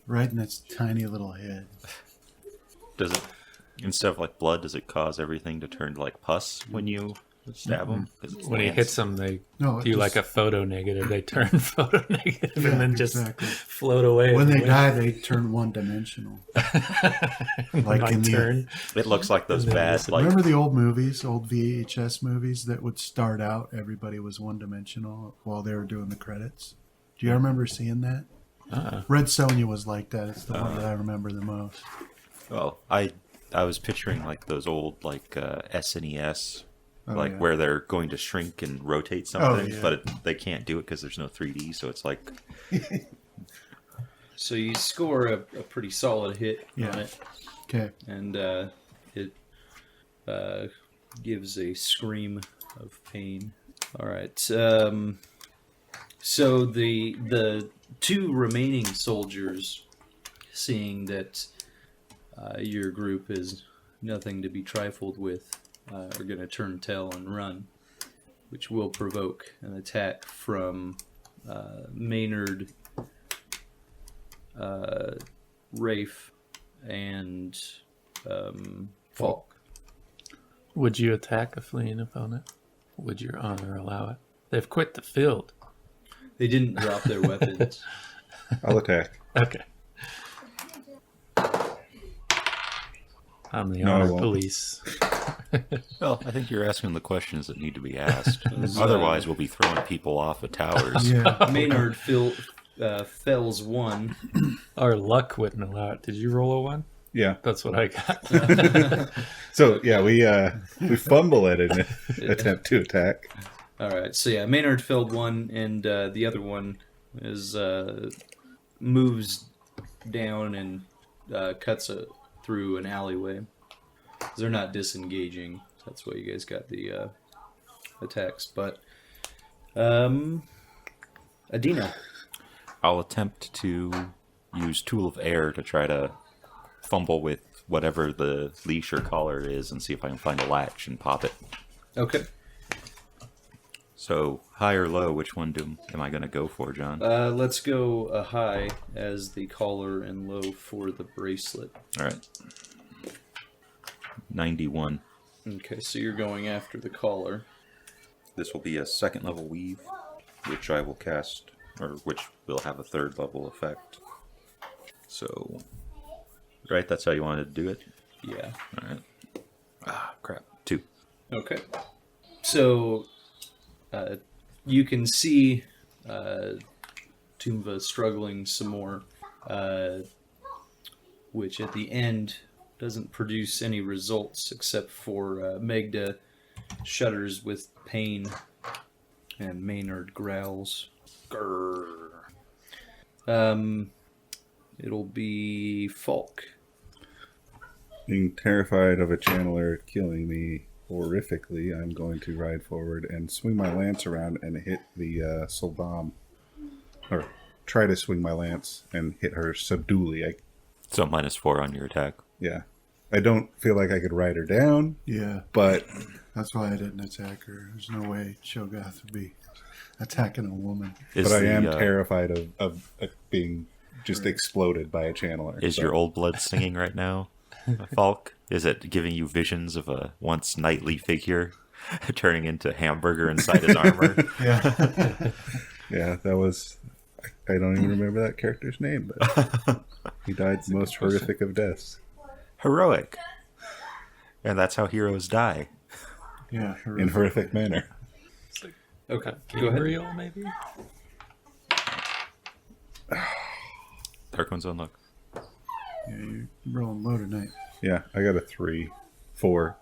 Right in its tiny little head. does it, instead of like blood, does it cause everything to turn to like pus when you stab him? When he hits them, they No, it do just- like a photo negative. They turn photo negative Yeah, and then just exactly. float away. When in the they wind. die, they turn one-dimensional. Like My in the- turn. It looks like those And then bad, listen, like, Remember the old movies, old VHS movies that would start out, everybody was one-dimensional while they were doing the credits? Do you remember seeing that? Red Sonja was like that. It's the one that I remember the most. well, I was picturing like those old like SNES, Oh, like yeah. where they're going to shrink and rotate something, yeah. but they can't do it because there's no 3D. So it's like, So you score a pretty solid hit Yeah. on it, Okay. and it gives a scream of pain. All right. So the 2 remaining soldiers, seeing that your group is nothing to be trifled with, are going to turn tail and run, which will provoke an attack from Maynard Rafe, and Falk. Would you attack a fleeing opponent? Would your honor allow it? They've quit the field. They didn't drop their weapons. I'll attack. Okay. I'm the No, I honor won't. police. Well, I think you're asking the questions that need to be asked. Otherwise, we'll be throwing people off of towers. Yeah. Maynard fells one. Our luck wouldn't allow it. Did you roll a 1? Yeah. That's what I got. So yeah, we fumble at an attempt to attack. All right, so yeah, Maynard felled one, and the other one is moves down and cuts through an alleyway. They're not disengaging. That's why you guys got the attacks. But Adeena. I'll attempt to use Tool of Air to try to fumble with whatever the leash or collar is and see if I can find a latch and pop it. Okay. So, high or low, which one am I going to go for, John? Let's go high as the collar and low for the bracelet. All right. 91. Okay, so you're going after the collar. This will be a second level weave, which I will cast, or which will have a third level effect. So, right, that's how you wanted to do it? Yeah. All right. Ah, crap. 2. Okay. So you can see Tumva struggling some more, which at the end doesn't produce any results except for Megda shudders with pain and Maynard growls. Grrr. It'll be Falk. Being terrified of a channeler killing me horrifically, I'm going to ride forward and swing my lance around and hit the Soldam. Or try to swing my lance and hit her subduely. So, -4 on your attack. Yeah. I don't feel like I could ride her down, Yeah. but That's why I didn't attack her. There's no way Cho'Gath would be attacking a woman. Is I am the, terrified of being just exploded by a channeler. Is so. your old blood singing right now, Falk? Is it giving you visions of a once knightly figure turning into hamburger inside his armor? Yeah. Yeah, that was... I don't even remember that character's name, but he died the most horrific of deaths. Heroic. And that's how heroes die. Yeah. In horrific manner. Okay, go ahead. Gabriel, maybe? Dark one's on luck. Yeah, you're rolling low tonight. Yeah, I got a 3. 4.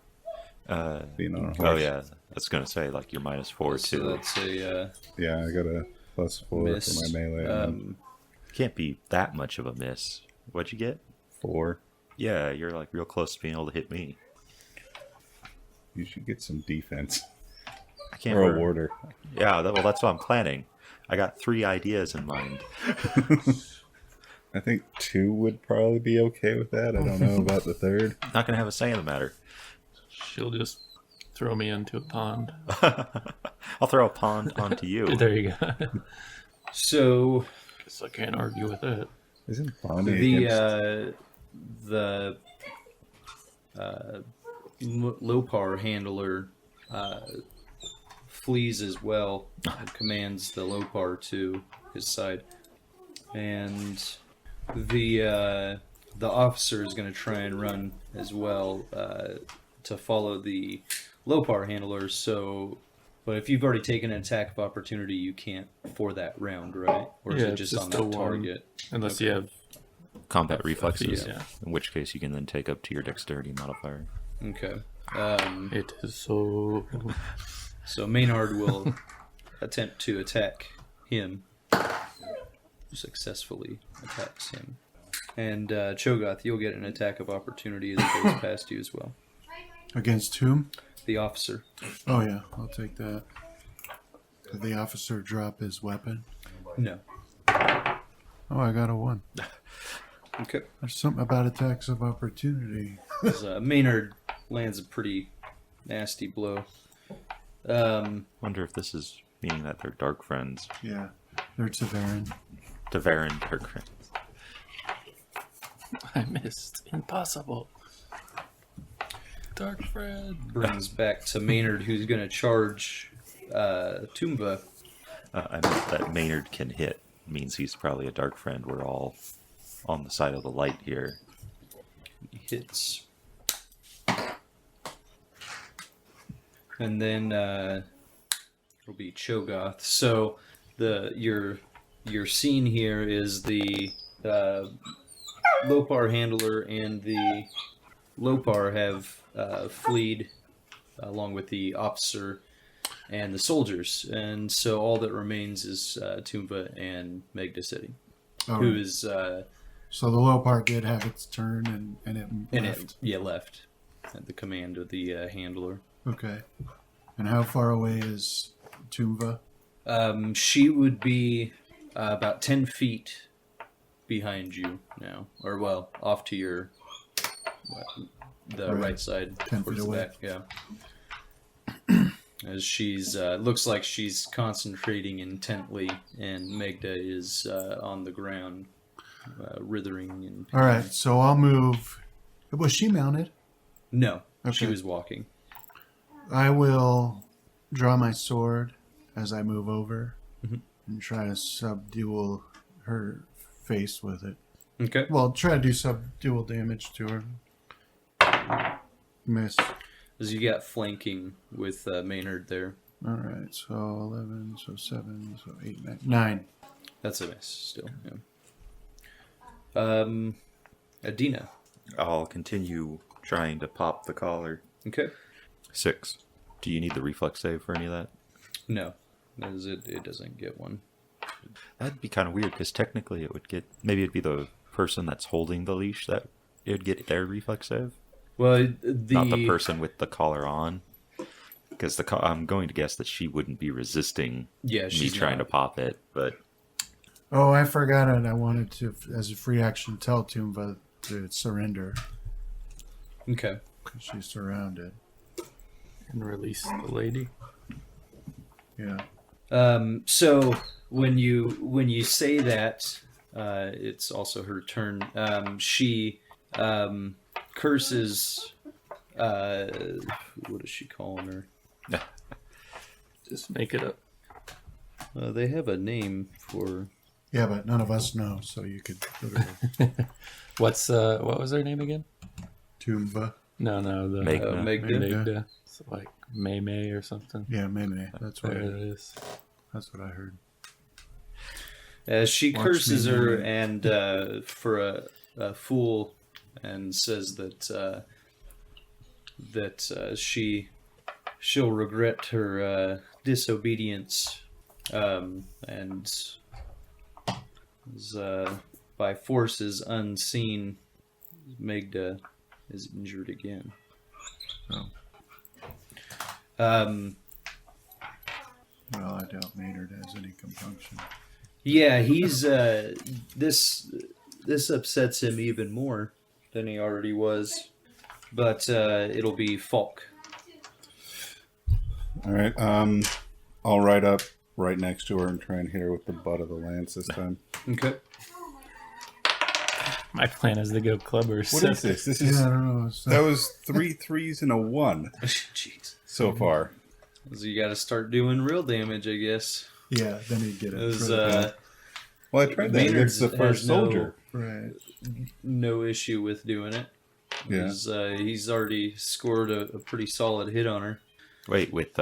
Being on a horse. Oh, yeah. I was going to say, like, you're -4, So too. that's a Yeah, I got a +4 miss. for my melee. Can't be that much of a miss. What'd you get? 4. Yeah, you're, like, real close to being able to hit me. You should get some defense. I can't Or a remember. warder. Yeah, well, that's what I'm planning. I got 3 ideas in mind. I think 2 would probably be okay with that. I don't know about the third. Not going to have a say in the matter. She'll just throw me into a pond. I'll throw a pond onto you. There you go. So Guess I can't argue with it. Isn't Falme the against... Lopar handler flees as well and commands the Lopar to his side, and the officer is going to try and run as well to follow the Lopar handler. So, but if you've already taken an attack of opportunity, you can't for that round, right? Or is Yeah, it it's just just on the that one. target? Unless you have... Combat reflexes. Yeah. In which case you can then take up to your dexterity modifier. Okay. It is so... So Maynard will attempt to attack him. Successfully attacks him. And Cho'Gath, you'll get an attack of opportunity as it goes past you as well. Against whom? The officer. Oh, yeah. I'll take that. Did the officer drop his weapon? No. Oh, I got a 1. Okay. There's something about attacks of opportunity. Maynard lands a pretty nasty blow. Wonder if this is meaning that they're dark friends. Yeah. They're Tavarin. Tavarin dark friends. I missed. Impossible. Dark friend. Brings back to Maynard, who's going to charge Toomba. I mean, that Maynard can hit means he's probably a dark friend. We're all on the side of the light here. He hits. And then it'll be Cho'Gath. So your scene here is the Lopar handler and the Lopar have fled along with the officer and the soldiers, and so all that remains is Toomba and Megda Sedai, who right. is So the low part did have its turn and it left. left at the command of the handler. Okay. And how far away is Tumva? She would be about 10 feet behind you now, or well, off to your right side 10 towards feet the away. back. Yeah. As she's looks like she's concentrating intently, and Megda is on the ground, writhing. And All right, so I'll move. Was she mounted? no, she Okay. was walking. I will draw my sword as I move over Mhm. and try to subdual her face with it. Okay. Well, try to do subdual damage to her. Miss. As you got flanking with Maynard there. All right, so 11, so 7, so 8, 9. 9. That's a miss still. Yeah. Adeena. I'll continue trying to pop the collar. Okay. 6. Do you need the reflex save for any of that? No, as it doesn't get one. That'd be kind of weird because technically it would get. Maybe it'd be the person that's holding the leash that it would get their reflex save, Well, not the person with the collar on. Because I'm going to guess that she wouldn't be resisting Yeah, me she's trying not. to pop it, but Oh, I forgot it. I wanted to, as a free action, tell Tumva to surrender Okay. because she's surrounded. And release the lady. Yeah. So when you say that, it's also her turn. She curses. What is she calling her? Just make it up. They have a name for. Yeah, but none of us know, so you could literally What was her name again? Tumva. No, the Megda. Megda. Megda. It's like May or something. Yeah, Meme. That's what There it is. I heard. She Watch curses me, her Meme. and for a fool, and says that she'll regret her disobedience, and by forces unseen, Megda is injured again. Oh. Well, I doubt Maynard has any compunction. Yeah, he's this upsets him even more than he already was. But it'll be Falk. All right. I'll ride up right next to her and try and hit her with the butt of the lance this time. Okay. My plan is to go clubbers. What is this? This is Yeah, I don't know. that was 3 3s and a 1 Jeez. so far. So you got to start doing real damage, I guess. Yeah, then he'd get it. As, Right. Well, I tried that Maynard's against the first has no- soldier. Right. No issue with doing it. Yeah. He's already scored a pretty solid hit on her wait with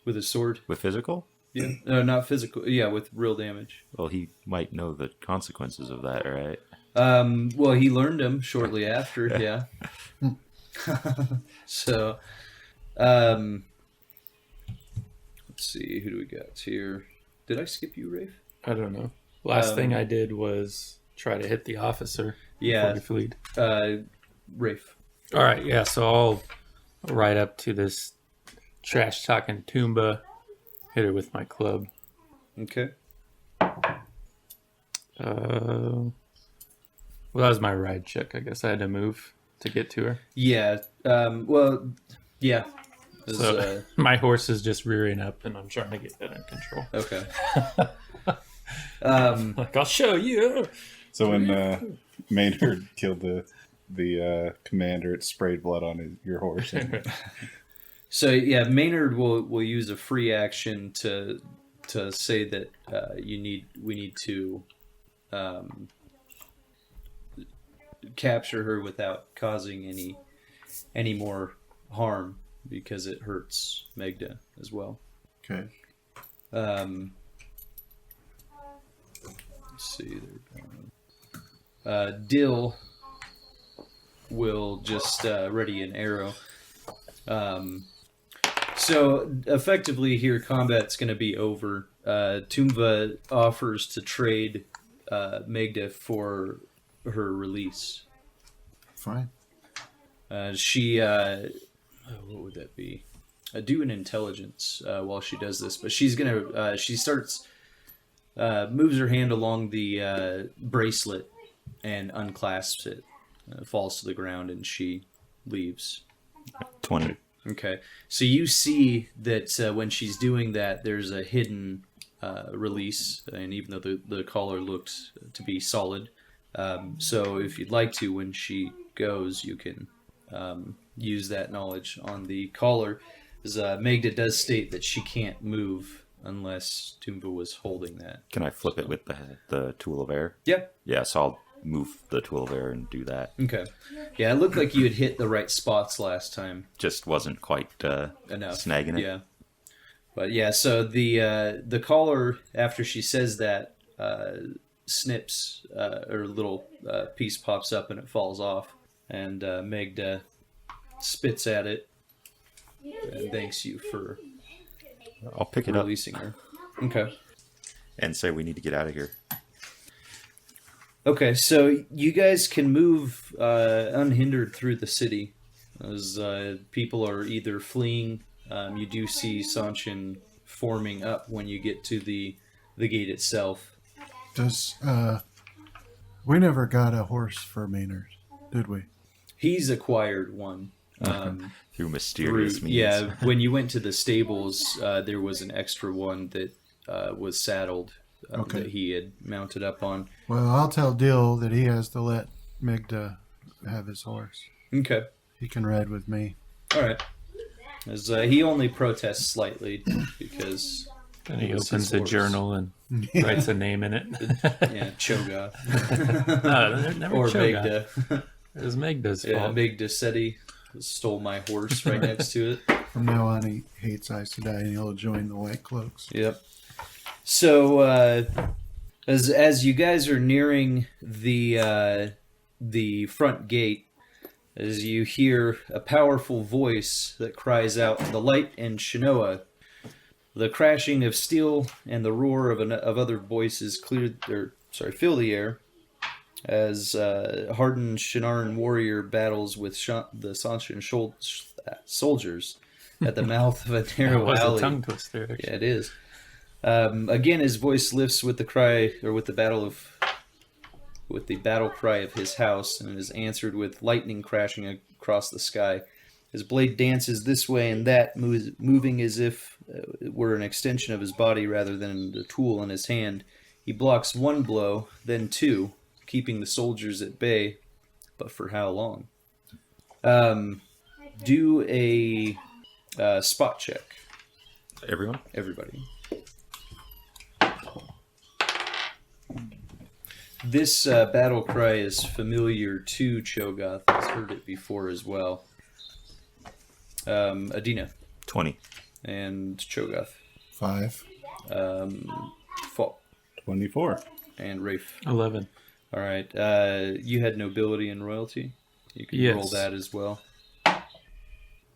with a sword. physical. Yeah. No, not physical. Yeah, with real damage. Well, he might know the consequences of that, right? Well, he learned them shortly after. Yeah. So, let's see. Who do we got here? Did I skip you, Rafe? I don't know. Last thing I did was try to hit the officer Yeah. before we fled. Rafe. All right, yeah. So I'll ride up to this trash talking Toomba, hit her with my club. Okay. Well, that was my ride check. I guess I had to move to get to her. Yeah. Well, yeah. As, So my horse is just rearing up, and I'm trying to get that in control. okay. Like, I'll show you. So when Maynard killed the commander, it sprayed blood on your horse. So yeah, Maynard will use a free action to say that we need to capture her without causing any more harm because it hurts Megda as well. Okay. Let's see. Dill will just ready an arrow. So effectively here, combat's going to be over. Tumva offers to trade Megda for her release. Fine. She what would that be? Do an intelligence while she does this, but she's gonna she starts moves her hand along the bracelet and unclasps it. Falls to the ground and she leaves. 20. Okay, so you see that when she's doing that, there's a hidden release, and even though the collar looked to be solid, so if you'd like to, when she goes, you can use that knowledge on the collar. As Megda does state that she can't move unless Tumba was holding that. Can I flip it with the tool of air? Yeah. Yeah, so I'll move the tool of air and do that. Okay. Yeah, it looked like you had hit the right spots last time. Just wasn't quite Enough. snagging it. Yeah. But yeah, so the collar, after she says that, snips, or a little piece pops up and it falls off. And Megda spits at it and thanks you for I'll pick it up releasing her. Okay. and say we need to get out of here. Okay, so you guys can move unhindered through the city as people are either fleeing. You do see Sanchin forming up when you get to the gate itself. Does we never got a horse for Maynard, did we? He's acquired one. Through mysterious means. Yeah, when you went to the stables, there was an extra one that was saddled Okay. that he had mounted up on. Well, I'll tell Dill that he has to let Megda have his horse. Okay, He can ride with me. all right. As he only protests slightly because And he it was opens his a horse. journal and writes a name in it. Yeah, Cho'Gath. No, never Or Cho'Gath. Megda. It was Megda's Yeah, fault. Megda Sedai stole my horse right next to it. From now on, he hates Aes Sedai and he'll join the White Cloaks. Yep. So, as you guys are nearing the front gate, as you hear a powerful voice that cries out, "The light in Shinoa!" The crashing of steel and the roar of other voices fill the air as hardened Shinaran warrior battles with the Sanchin soldiers at the mouth of a That narrow was alley. a tongue twister. Actually. Yeah, it is. Again, his voice lifts with the cry, or with the battle cry of his house, and is answered with lightning crashing across the sky. His blade dances this way and that, moving as if it were an extension of his body rather than a tool in his hand. He blocks one blow, then two, keeping the soldiers at bay. But for how long? Do a spot check, Everyone? everybody. This battle cry is familiar to Cho'Gath. He's heard it before as well. Adeena 20. and Cho'Gath. 5. Falk 24. and Rafe. 11. All right. You had nobility and royalty. You can Yes. roll that as well.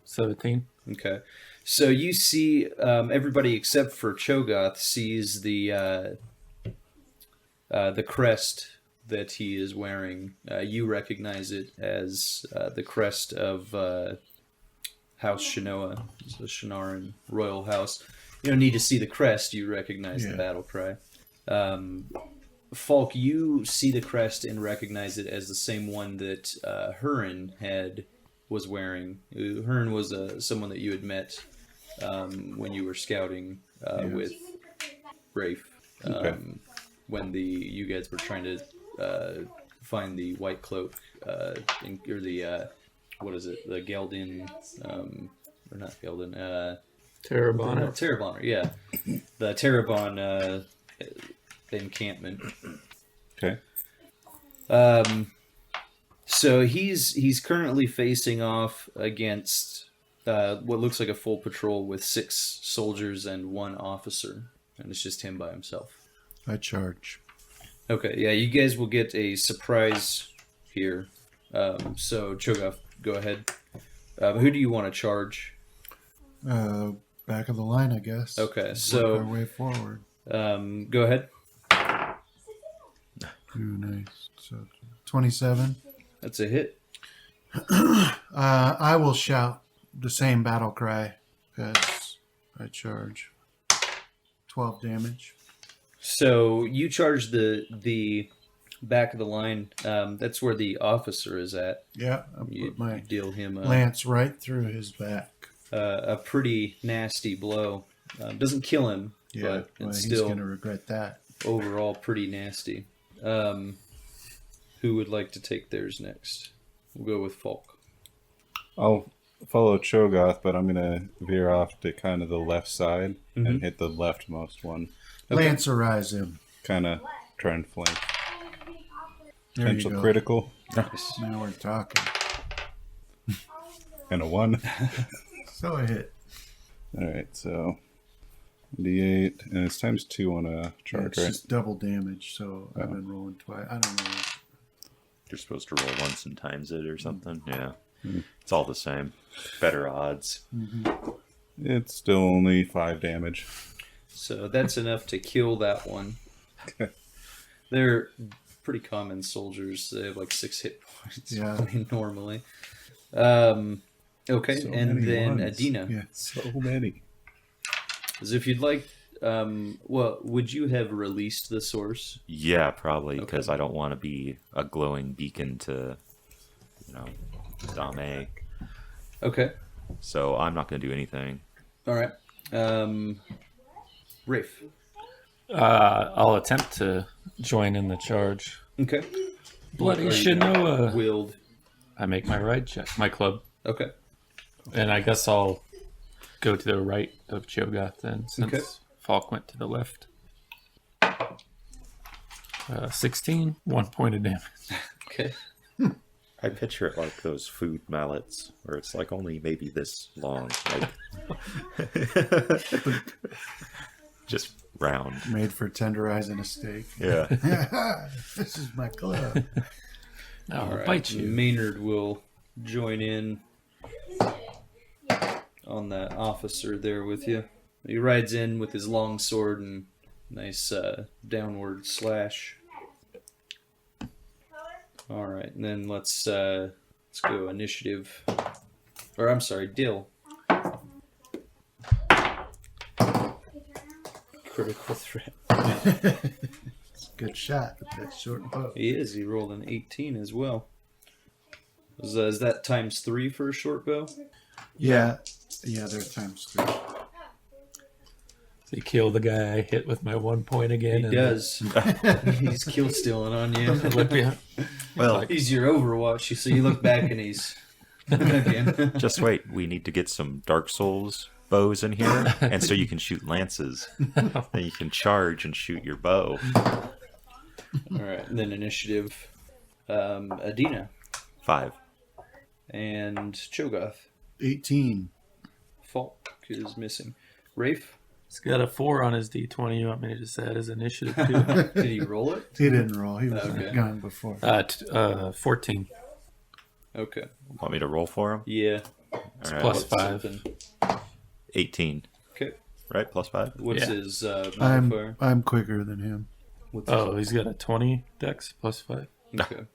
17. Okay. So you see, everybody except for Cho'Gath sees the crest that he is wearing. You recognize it as the crest of House Shinoa, the Shinaran royal house. You don't need to see the crest; you recognize the Yeah. battle cry. Falk, you see the crest and recognize it as the same one that Hurin was wearing. Hurin was someone that you had met when you were scouting with Rafe. Okay. When you guys were trying to find the white cloak, or the what is it? The Gelden, or not Gelden, Terrabonner. Terrabonner, yeah, the Terrabon encampment. Okay. So he's currently facing off against what looks like a full patrol with 6 soldiers and 1 officer, and it's just him by himself. I charge. Okay, yeah, you guys will get a surprise here. So Cho'Gath, go ahead. Who do you want to charge? Back of the line, I guess. Okay, Work so our way forward. go ahead. Ooh, nice. So 27. That's a hit. I will shout the same battle cry as I charge. 12 damage. So you charge the back of the line. That's where the officer is at. Yeah, I You put my deal him lance right through his back. a pretty nasty blow. Doesn't kill him, Yeah, but well, it's he's still going to regret that. overall pretty nasty. Who would like to take theirs next? We'll go with Falk. I'll follow Cho'Gath, but I'm gonna veer off to kind of the left side Mhm. and hit the leftmost one. Okay. Lancerize him. Kind of try and flank. There you Potential go. critical Now we're talking. and a 1. So a hit. All right, so D8, and it's times 2 on a charge, It's right? just double damage, so I've Oh. been rolling twice. I don't know. You're supposed to roll once and times it or something. Yeah. Hmm. It's all the same. Better odds. It's still only 5 damage. So that's enough to kill that one. They're pretty common soldiers. They have like 6 hit points Yeah. normally. Okay, So and many then ones. Adeena. Yeah. So many. As if you'd like, well, would you have released the source? Yeah, probably, Okay. because I don't want to be a glowing beacon to, Dame. Okay, So I'm not going to do anything. all right. Rafe. I'll attempt to join in the charge. Okay. Bloody Are you Shinoa. Willed. I make my ride check, my club, Okay. and I guess I'll go to the right of Cho'Gath then, since Okay. Falk went to the left. 16, 1 point of damage. Okay. I picture it like those food mallets, where it's like only maybe this long. Like... Just round. Made for tenderizing a steak. Yeah. This is my club. I'll All right. bite you. Maynard will join in on that officer there with you. He rides in with his long sword and nice downward slash. All right, and then let's go initiative. Or I'm sorry, Dill. Critical threat. It's a good shot with that short bow. He is. He rolled an 18 as well. Is that times 3 for a short bow? Yeah. Yeah, they're times 3. They kill the guy I hit with my 1 point again. He and does. He's kill stealing on you. Look behind. Well, He's your Overwatch. So you look back and he's again. just wait. We need to get some Dark Souls bows in here, and so you can shoot lances. Then you can charge and shoot your bow. All right, and then initiative. Adeena 5. and Cho'Gath. 18. Falk is missing. Rafe, He's got a 4 on his D20. You want me to just add his initiative too? did he roll it? He didn't roll. He was Okay. gone before. 14. Okay. Want me to roll for him? Yeah. All right. plus What's 5. something? 18. Okay. Right? Plus 5? What's Yeah. his modifier? I'm quicker than him. What's his Oh, he's got a 20 dex plus 5. Okay.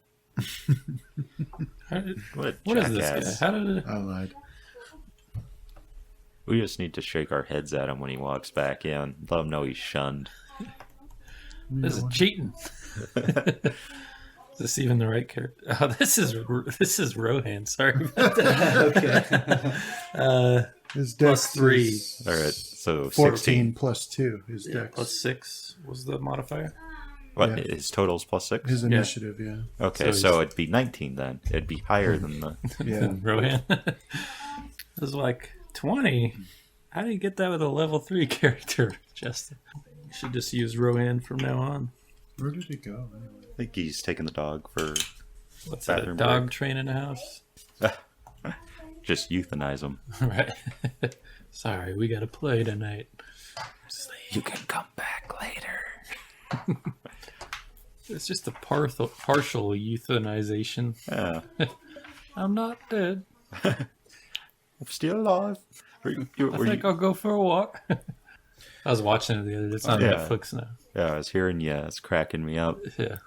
What is this jackass. guy? How did it? I lied. We just need to shake our heads at him when he walks back in. Let him know he's shunned. This is cheating. Is this even the right character? Oh, this is Rohan. Sorry about that. Okay. His Plus dex 3. is All right, so 14 16. plus 2. His Yeah, dex. plus 6 was the modifier. What, Yeah. his total's +6? His initiative, yeah. Okay, So so it'd be 19 then. It'd be higher than the... Yeah. Rohan. It was like 20. How do you get that with a level 3 character, Justin? You should just use Rohan from now on. Where did he go anyway? I think he's taking the dog for... What's that, a Bathroom dog break. train in a house? Just euthanize him. Right. Sorry, we gotta play tonight. You can come back later. It's just a partial euthanization. Yeah. I'm not dead. I'm still alive. I think I'll go for a walk. I was watching it the other day. It's on Yeah. Netflix now. Yeah, I was hearing you. It's cracking me up. Yeah.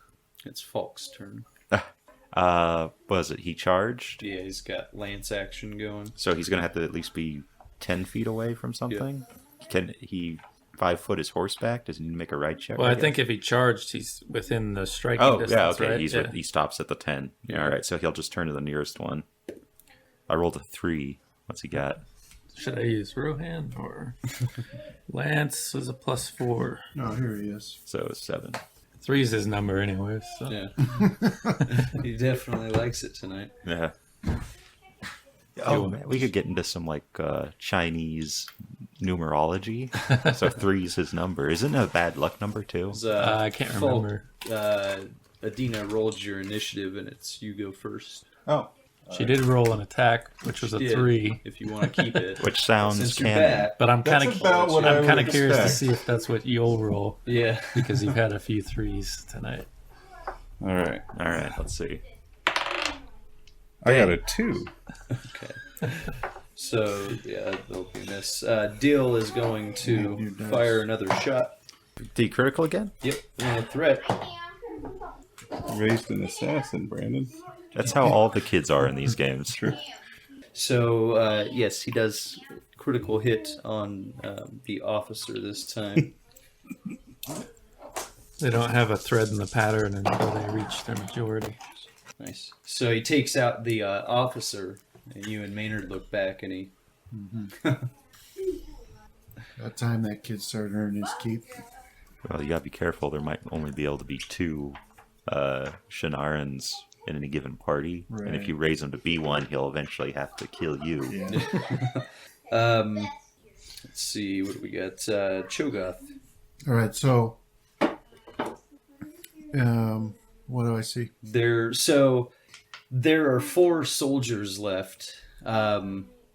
It's Falk's turn. Was it he charged? Yeah, he's got lance action going. So he's going to have to at least be 10 feet away from something? Can he 5 foot his horseback? Does he need to make a ride check? Well, I guess? think if he charged, he's within the striking Oh, distance, yeah, okay. right? He's Yeah. he stops at the 10. Yeah, all right. So he'll just turn to the nearest one. I rolled a 3. What's he got? Should I use Rohan or Lance was a +4. Oh, here he is. So 7. 3's his number anyway. So. Yeah. He definitely likes it tonight. Yeah. Oh, man. We could get into some, like, Chinese numerology. So 3's his number. Isn't it a bad luck number, too? It's, I can't Falk, remember. Adeena rolled your initiative, and it's you go first. Oh. She did roll an attack, which was a Did, 3. if you want to keep it. Which sounds Since you're canon. back. But I'm kind That's of about what I would curious to expect. see if that's what you'll roll Yeah. because you've had a few 3s tonight. All right. All right, let's see. I got a 2. Okay. So, yeah, there'll be this. Dill is going to Your dice. fire another shot. The critical again? Yep. And a threat. Raised an assassin, Brandon. That's how all the kids are in these games. True. So, yes, he does critical hit on the officer this time. They don't have a thread in the pattern until they reach their majority. Nice. So he takes out the officer, and you and Maynard look back, and he... That time that kid started earning his keep. Well, you gotta be careful. There might only be able to be 2 Shinarans in any given party. And if Right. you raise him to be one, he'll eventually have to kill you. Yeah. Let's see, what do we got? Cho'Gath. All right, so what do I see? There are 4 soldiers left.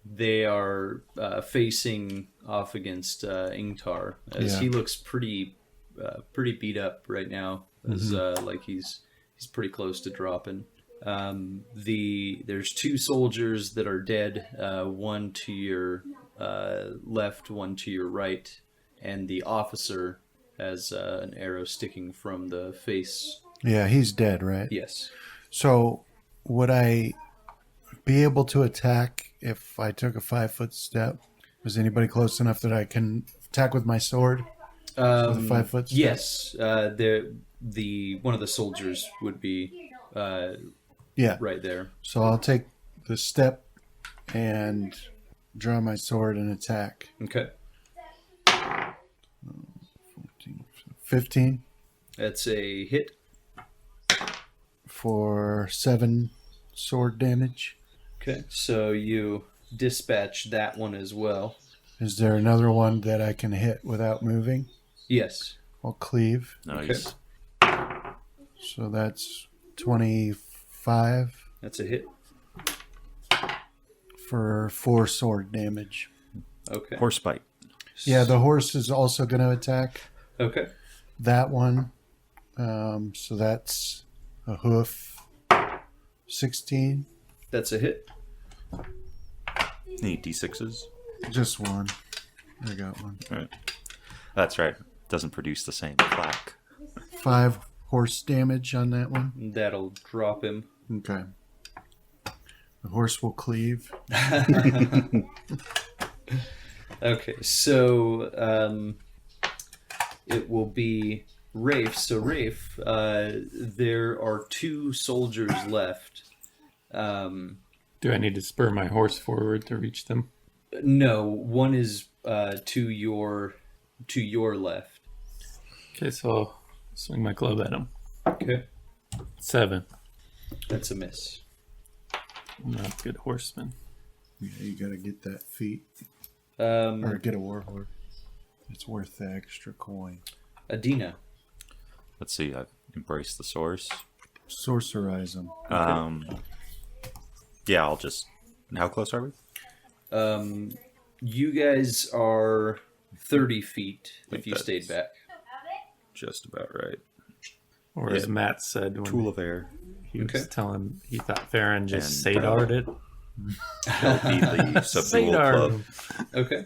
They are facing off against Ingtar, as Yeah. he looks pretty beat up right now, as like he's pretty close to dropping. There's 2 soldiers that are dead, one to your left, one to your right, and the officer has an arrow sticking from the face. Yeah, he's dead, right? Yes. So would I be able to attack if I took a 5-foot step? Was anybody close enough that I can attack with my sword? With a 5-foot step? Yes, the one of the soldiers would be Yeah. right there. So I'll take the step and draw my sword and attack. Okay, 15 that's a hit. for 7 sword damage. Okay, so you dispatch that one as well. Is there another one that I can hit without moving? Yes. I'll cleave. Nice. So that's 25 That's a hit. for 4 sword damage. Okay. Horse bite. Yeah, the horse is also going to attack Okay. that one. So that's a hoof. 16. That's a hit. Need D6s. Just one. I got one. All right. That's right. Doesn't produce the same plaque. 5 horse damage on that one. That'll drop him. Okay. The horse will cleave. Okay, so it will be Rafe. So Rafe, there are 2 soldiers left. Do I need to spur my horse forward to reach them? No, one is to your left. Okay, so I'll Swing my club at him. Okay. 7. That's a miss. I'm not a good horseman. Yeah, you gotta get that feat. Um, Or get a warlord. It's worth the extra coin. Adeena. Let's see. I've embraced the source. Sorcerize them. Yeah, I'll just. How close are we? You guys are 30 feet Think if you that's- stayed back. Just about right. Or as Matt said when Tool of air. he was Okay. telling he thought Farron just And, Sadar'd it. That'll be the subdual club. Sadar. Okay.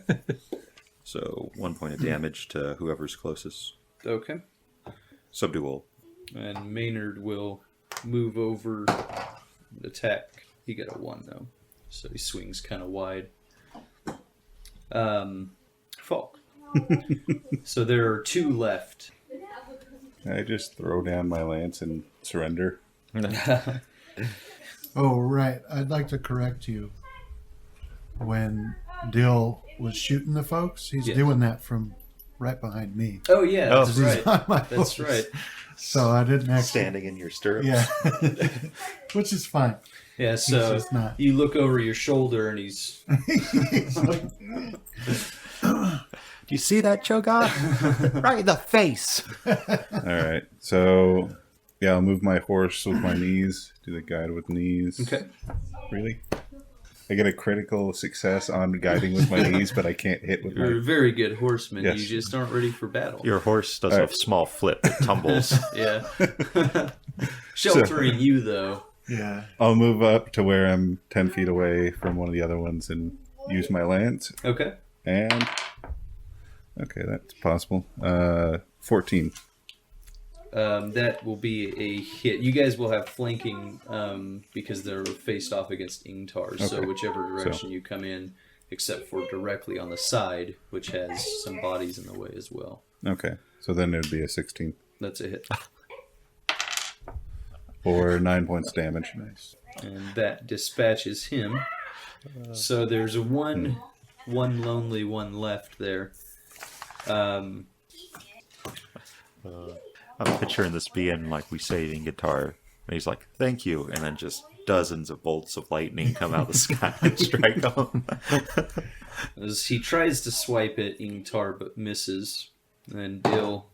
So 1 point of damage to whoever's closest. Okay. Subdual. And Maynard will move over and attack. He got a 1 though, so he swings kind of wide. Falk. So there are 2 left. I just throw down my lance and surrender. Oh, right. I'd like to correct you. When Dill was shooting the folks, he's Yeah. doing that from right behind me. Oh yeah, Oh. that's He's right. on my That's horse. right. So I didn't actually. Standing in your stirrups. Yeah. Which is fine. Yeah, so just not. you look over your shoulder and he's He's like, Do you see that, Cho'Gath? Right in the face. All right. So, yeah, I'll move my horse with my knees. Do the guide with knees. okay. Really? I get a critical success on guiding with my knees, but I can't hit with You're a my... very good horseman. Yes. You just aren't ready for battle. Your horse does Alright. a small flip. It tumbles. Yeah. Sheltering you though. yeah. I'll move up to where I'm 10 feet away from one of the other ones and use my lance. Okay. And... Okay, that's possible. 14. That will be a hit. You guys will have flanking because they're faced off against Ingtar. So Okay. whichever direction you come in, except for directly on the side, which has some bodies in the way as well. Okay, so then it would be a 16. That's a hit. For 9 points damage. Nice. And that dispatches him. So there's one lonely one left there. I'm picturing this being like we say in guitar. And he's like, "Thank you," and then just dozens of bolts of lightning come out of the sky and strike him. As he tries to swipe at Ingtar but misses. And Dill,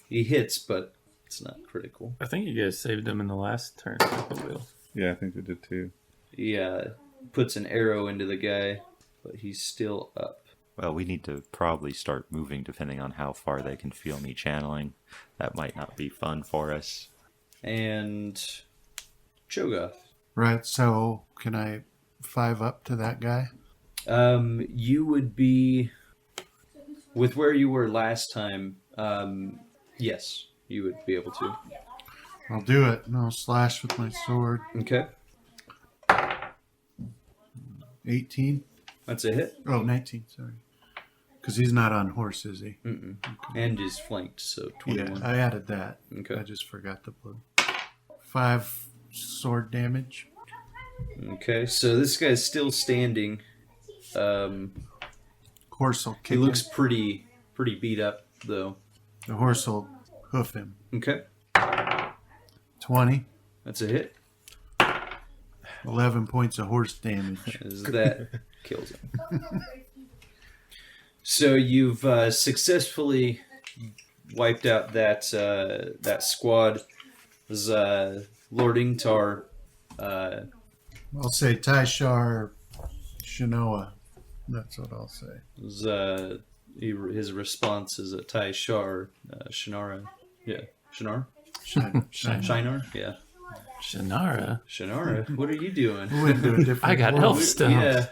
he hits, but it's not critical. I think you guys saved him in the last turn. Will. Yeah, I think we did too. He puts an arrow into the guy, but he's still up. Well, we need to probably start moving depending on how far they can feel me channeling. That might not be fun for us. And Cho'Gath. Right. So can I 5 up to that guy? You would be with where you were last time. Yes, you would be able to. I'll do it, and I'll slash with my sword. Okay, 18. that's a hit. Oh, 19. Sorry. Because he's not on horse, is he? Mm-mm. And is flanked, so 21. Yeah, I added that. Okay. I just forgot the blue. 5 sword damage. Okay, so this guy's still standing. Horse will He kick looks him. pretty beat up though. The horse will hoof him. Okay, 20. that's a hit. 11 points of horse damage. As that kills him. So you've successfully wiped out that squad. As Lord Ingtar, I'll say Tyshar Shinoa. That's what I'll say. his response is a Tai Shar, Shinara. Yeah, Shinar? Shinar? Yeah. Shannara. Shinara, what are you doing? We went to a different I got world. elf stuff. Yeah.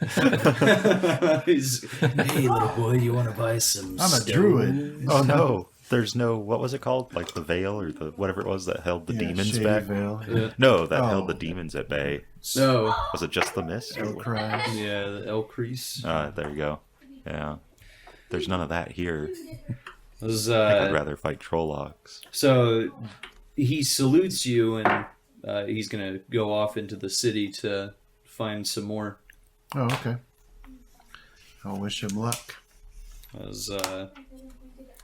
Hey, little boy, you want to buy some I'm a stone? druid. Oh no, there's no, what was it called? Like the veil or the whatever it was that held the Yeah, demons Shady back? Veil. Yeah. No, that Oh. held the demons at bay. No. Was it just the mist? Elk cries. Yeah, the Elcrease. There you go. Yeah. There's none of that here. Was, I'd rather fight Trollocs. so he salutes you and he's going to go off into the city to find some more. Oh, okay. I'll wish him luck.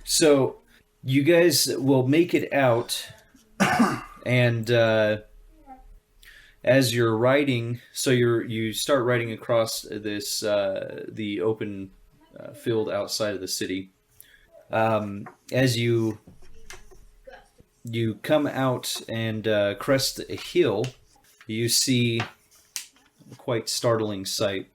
So You guys will make it out, and as you're riding, so you start riding across this the open field outside of the city. As you come out and crest a hill, you see a quite startling sight.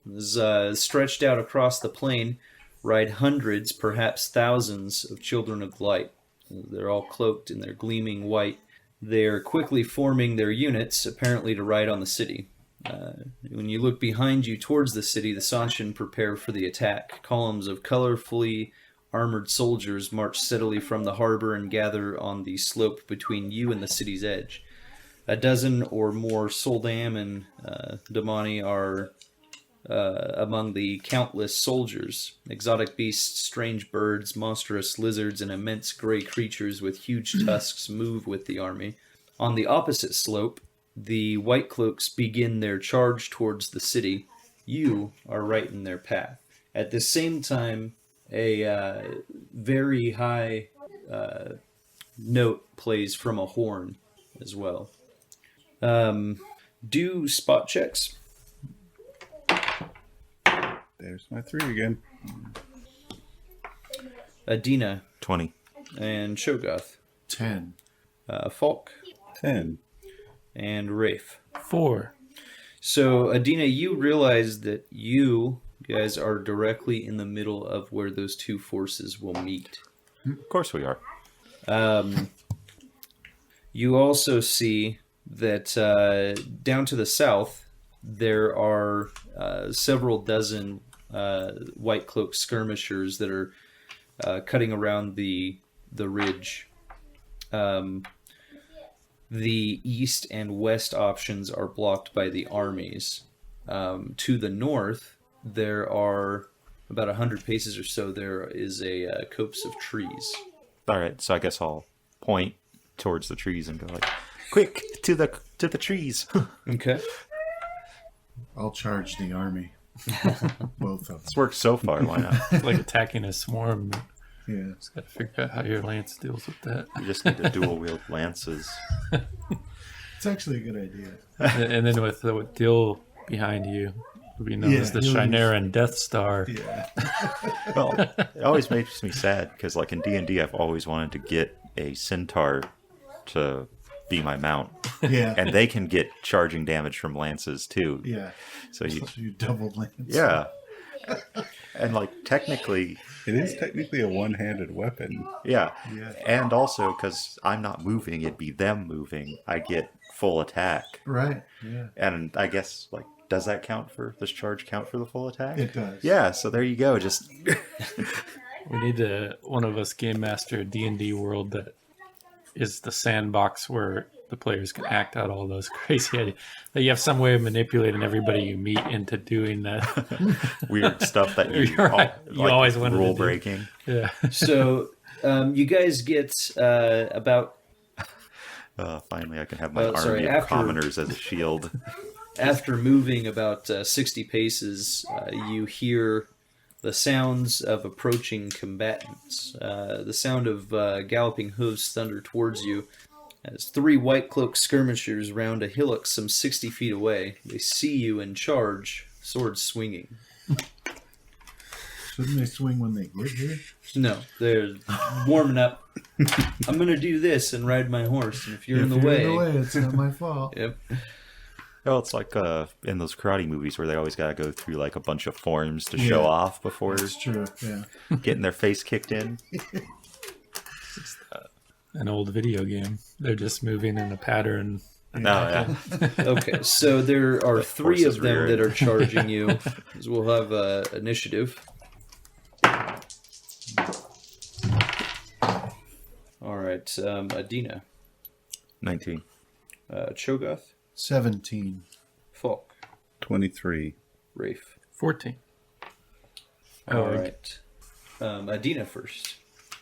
Stretched out across the plain ride hundreds, perhaps thousands, of children of light. They're all cloaked in their gleaming white. They're quickly forming their units, apparently to ride on the city. When you look behind you towards the city, the Sanshin prepare for the attack. Columns of colorfully armored soldiers march steadily from the harbor and gather on the slope between you and the city's edge. A dozen or more Soldam and Damani are among the countless soldiers. Exotic beasts, strange birds, monstrous lizards, and immense gray creatures with huge tusks move with the army. On the opposite slope, the White Cloaks begin their charge towards the city. You are right in their path. At the same time, a very high note plays from a horn as well. Do spot checks. There's my 3 again. Adeena 20. and Shogoth. 10. Falk 10. and Rafe. 4. So, Adeena, you realize that you guys are directly in the middle of where those two forces will meet. Of course we are. You also see that down to the south, there are several dozen White Cloak skirmishers that are cutting around the ridge. The east and west options are blocked by the armies. To the north, there are about 100 paces or so. There is a copse of trees. All right, so I guess I'll point towards the trees and go like, "Quick, to the trees!" Okay. I'll charge the army. Both of them. It's worked so far. Why not? It's like attacking a swarm. Yeah. Just got to figure out how your lance deals with that. We just need to dual wield lances. It's actually a good idea. And then with the Dill behind you, will be known as the he'll Shineran Death Star. Yeah. Well, it always makes me sad because, like in D&D, I've always wanted to get a centaur to be my mount, Yeah. and they can get charging damage from lances too. Yeah. So You double lance. yeah, and like technically, It is technically a one-handed weapon. yeah, Yeah. and also because I'm not moving, it'd be them moving. I get full attack, Right. Yeah. and I guess like. Does that count for this charge? Count for the full attack? It does. Yeah. So there you go. Just We need to, one of us game master a D&D world that is the sandbox where the players can act out all those crazy ideas. That you have some way of manipulating everybody you meet into doing that. weird stuff that you, You're right. You always wanted to rule do. breaking. Yeah. So, you guys get about... Finally, I can have my sorry, army of after- commoners as a shield. After moving about 60 paces, you hear the sounds of approaching combatants. The sound of galloping hooves thunder towards you as 3 White Cloak skirmishers round a hillock some 60 feet away. They see you and charge, swords swinging. Shouldn't they swing when they get here? No, they're warming up. I'm going to do this and ride my horse, and if you're in the way... It's not my fault. Yep. Oh, it's like in those karate movies where they always got to go through like a bunch of forms to show Yeah. off before It's true. Yeah. getting their face kicked in. An old video game. They're just moving in a pattern. No, yeah. Okay, so there are 3 horse is of them rearing. that are charging you. So we'll have initiative. All right, Adeena, 19. Cho'Gath, 17. Falk, 23. Rafe. 14. All right, Adeena first.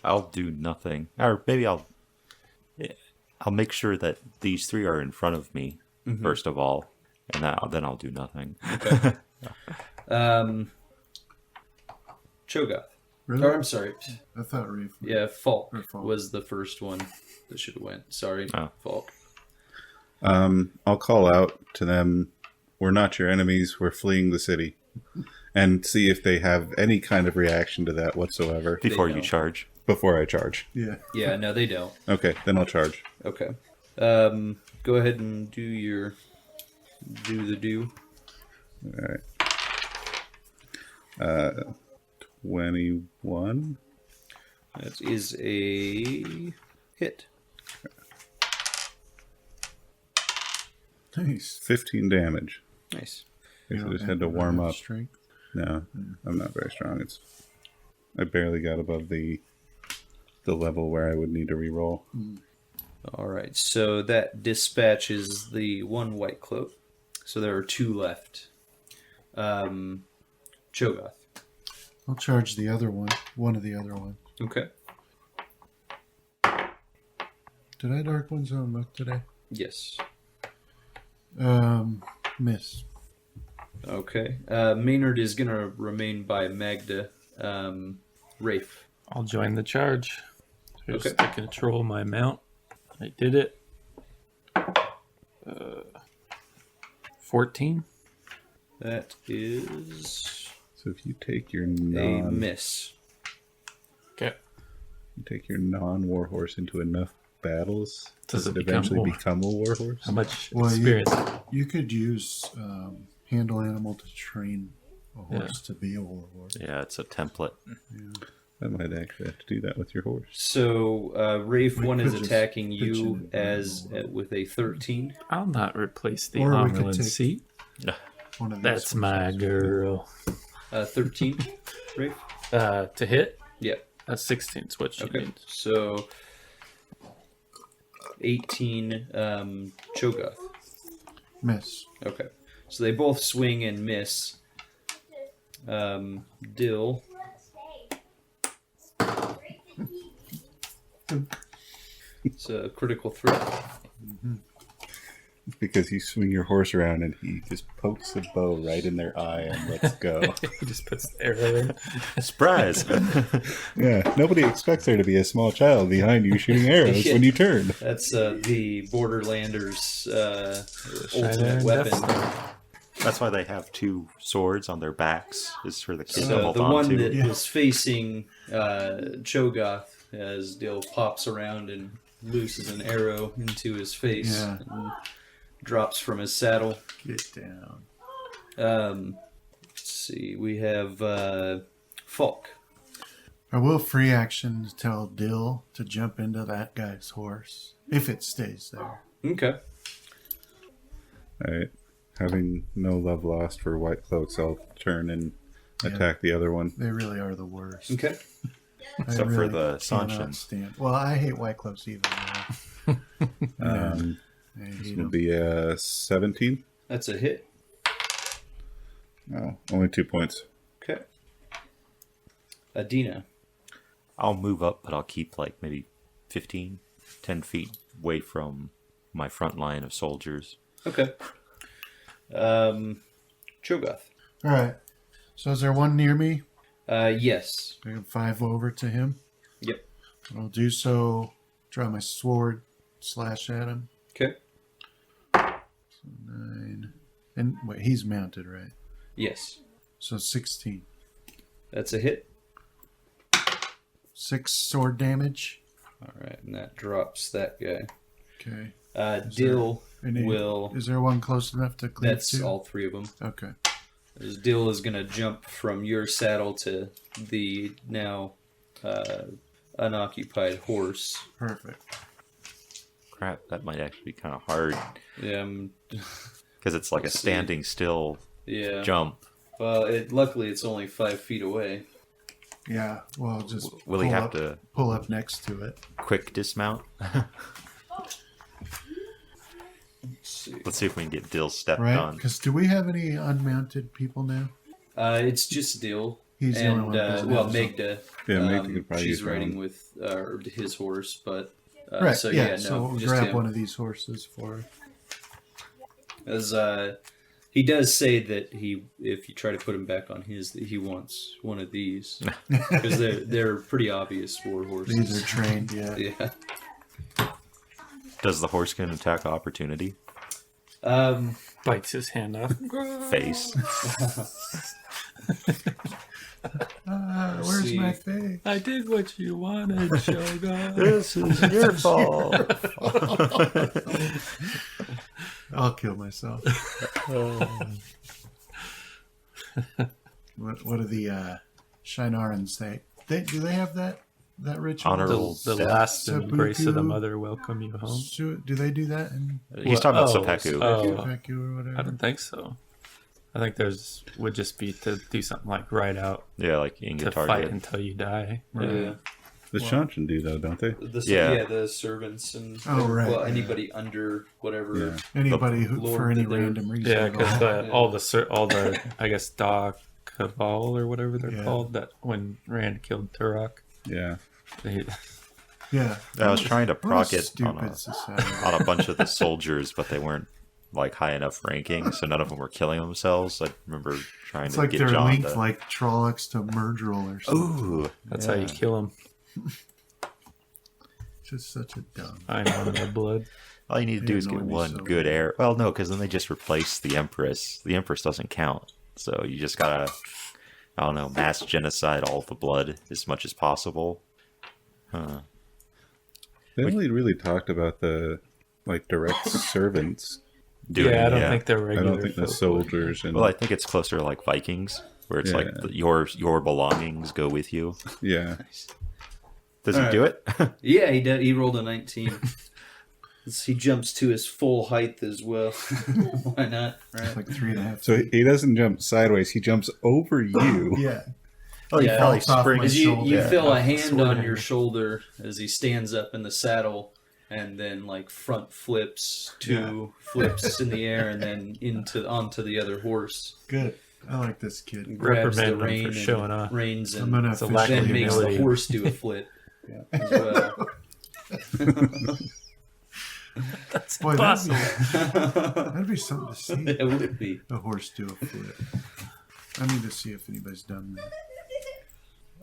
I'll do nothing, or maybe I'll make sure that these 3 are in front of me first of all, and then I'll do nothing. Cho'Gath. Really? Or I'm sorry. I thought Reef. Yeah, Falk Or Falk. was the first one that should have went. Sorry, Oh. Falk. I'll call out to them. We're not your enemies. We're fleeing the city, and see if they have any kind of reaction to that whatsoever Before They you know. charge. before I charge. Yeah. Yeah, no, they don't. Okay, then I'll charge. Okay. Go ahead and do the do. All right. 21. That is a hit. Nice. 15 damage. Nice. I You don't just have had to warm up. Strength. No, I'm not very strong. I barely got above the level where I would need to reroll. All right. So that dispatches the one white cloak. So there are 2 left. Cho'Gath. I'll charge the other one. One of the other one. Okay. Did I Dark One's own look today? Yes. Miss. Okay. Maynard is going to remain by Magda. Rafe. I'll join the charge. Just Okay. to control my mount. I did it. 14. That is So if you take your a miss. Okay. non-warhorse into enough battles, Does it eventually become become a warhorse? How much Well, experience? You could use handle animal to train a horse to be a warlord. Yeah, it's a template. I might actually have to do that with your horse. So Rafe We 1 is could just attacking pitch you it. with a 13. I'll not replace the Or we could Amaryllis take- seat. One of these That's my horses. girl. 13, Rafe? To hit? Yeah. 16 is what she Okay. needs. So 18 Cho'Gath. Miss. Okay. So they both swing and miss. Dill. It's a critical threat. Because you swing your horse around and he just pokes the bow right in their eye and lets go. He just puts the arrow in. Surprise! Yeah, nobody expects there to be a small child behind you shooting arrows when you turn. That's the Borderlanders' Shiner ultimate and weapon. Deathstar. That's why they have 2 swords on their backs, is for the kid to So hold the on one to. that Yeah. was facing Cho'Gath, as Dill pops around and looses an arrow into his face Yeah. and drops from his saddle. Get down. Let's see, we have Falk. I will free action to tell Dill to jump into that guy's horse if it stays there. Okay. Alright. Having no love lost for white cloaks, I'll turn and attack the other one. They really are the worst. Okay. I Except for the cannot Sanshin. stand. Well, I hate white cloaks even. Though. I This hate will 'em. be a 17. That's a hit. Oh, only 2 points. Okay. Adeena. I'll move up, but I'll keep like maybe 15, 10 feet away from my front line of soldiers. Okay. Cho'Gath. All right. So is there one near me? Yes. I can 5 over to him. Yep. I'll do so. Draw my sword, slash at him. Okay. 9. And wait, he's mounted, right? Yes. So 16. That's a hit. 6 sword damage. All right, and that drops that guy. Okay. Dill Any- will. Is there one close enough to cleave That's to? all 3 of them. Okay. As Dill is going to jump from your saddle to the now unoccupied horse. Perfect. Crap, that might actually be kind of hard Yeah. because it's like a Let's see. standing still Yeah. jump. Well, luckily it's only 5 feet away. Yeah. Well, just Will he pull have up- to pull up next to it? quick dismount? Let's see. Let's see if we can get Dill stepped Right? on. Because do we have any unmounted people now? It's just Dill. He's the only one that doesn't well, have Megda. Yeah, Megda could probably she's use riding one. with his horse, but Right. so yeah. yeah, no, so we'll just grab him. one of these horses for. As He does say that if you try to put him back on his, that he wants one of these because they're pretty obvious war horses. These are trained, yeah. Yeah. Does the horse get an attack of opportunity? Bites his hand off. Face. Where's see. my face? I did what you wanted, Shogun. This is your fault. I'll kill myself. What are the Shinarans? Do they have that ritual? Honorable The death. last embrace of the Seppuku. mother welcome you home. Do they do that in He's talking about Oh, seppuku. oh. Seppuku or whatever? I don't think so. I think would just be to do something like ride out Yeah, like in to guitar. fight until you die. Yeah. The Shanshan do though, don't they? Yeah. The servants and Oh, right, well, yeah. anybody under whatever. Yeah. Anybody who, Lord for any that they're- random reason. Yeah, at because all. all the I guess Da Cabal or whatever they're Yeah. called, that when Rand killed Turok, Yeah. they, Yeah. I was trying to What proc a it stupid society. on a bunch of the soldiers, but they weren't like high enough ranking, so none of them were killing themselves. I remember trying It's to like get they're John linked to... like Trollocs to Murdril or something. Ooh, that's how you kill them. Just such a dumb. I know in the blood. all you need to do They is get annoy me one so good heir. Well, no, because then they just replace the Empress. The Empress doesn't count, so you just gotta, I don't know, mass genocide all the blood as much as possible. Huh. They only really talked about the like direct servants. Yeah, I don't think they're I regular. don't think the folk. soldiers and Well, I think it's closer to like Vikings, where it's like Yeah. your belongings go with you. yeah. Does he do it? Yeah, he did. He rolled a 19. He jumps to his full height as well. Why not? It's Right. like 3.5. So he doesn't jump sideways; he jumps over you. Yeah. Oh, Yeah. he probably Falls off my springs. Because you shoulder. feel a Yeah. hand Sword on handle. your shoulder as he stands up in the saddle, and then like front flips, flips in the air, and then onto the other horse. Good. I like this kid. Grabs the Reprimand him rein for showing off. reins I'm and gonna It's a lack of then officially makes the humility. horse do a flip as well. Boy, Awesome. that'd be something to see. It would be. A horse do a flip. I need to see if anybody's done that.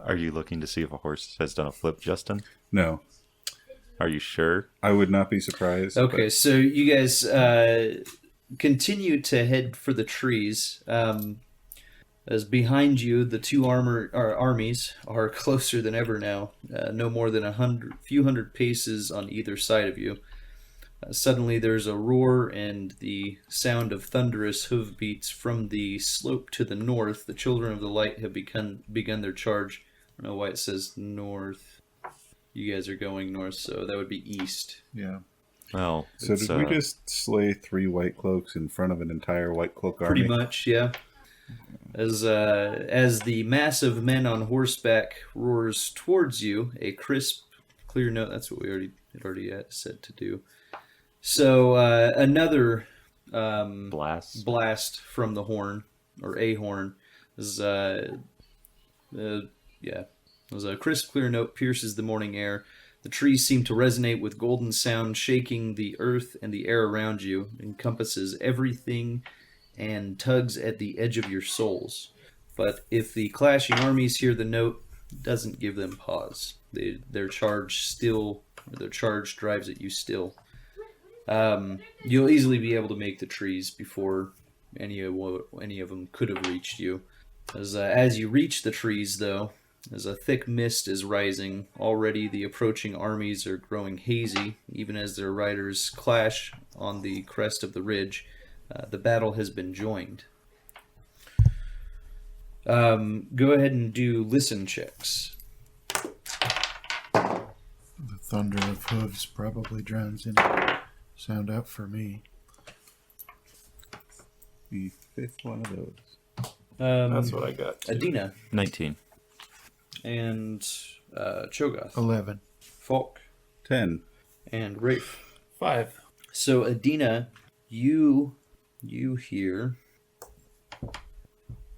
Are you looking to see if a horse has done a flip, Justin? No, Are you sure? I would not be surprised. Okay, so you guys continue to head for the trees. As behind you, the two armies are closer than ever now. No more than a few hundred paces on either side of you. Suddenly, there's a roar and the sound of thunderous hoofbeats from the slope to the north. The children of the light have begun their charge. I don't know why it says north. You guys are going north, so that would be east. Yeah. Well, So it's, did we just slay 3 white cloaks in front of an entire white cloak army? Pretty much, yeah. As the mass of men on horseback roars towards you, a crisp, clear note. That's what we already said to do. So another blast from the horn, or a horn, is as a crisp, clear note pierces the morning air. The trees seem to resonate with golden sound, shaking the earth and the air around you, encompasses everything, and tugs at the edge of your souls. But if the clashing armies hear the note, it doesn't give them pause. Their charge drives at you still. You'll easily be able to make the trees before any of them could have reached you. As you reach the trees, though, as a thick mist is rising, already the approaching armies are growing hazy, even as their riders clash on the crest of the ridge. The battle has been joined. Go ahead and do listen checks. The thunder of hooves probably drowns any sound out for me. The 5th one of those. That's what I got. too. Adeena 19. and Cho'Gath, 11. Falk, 10. and Rafe. 5. So Adeena, you hear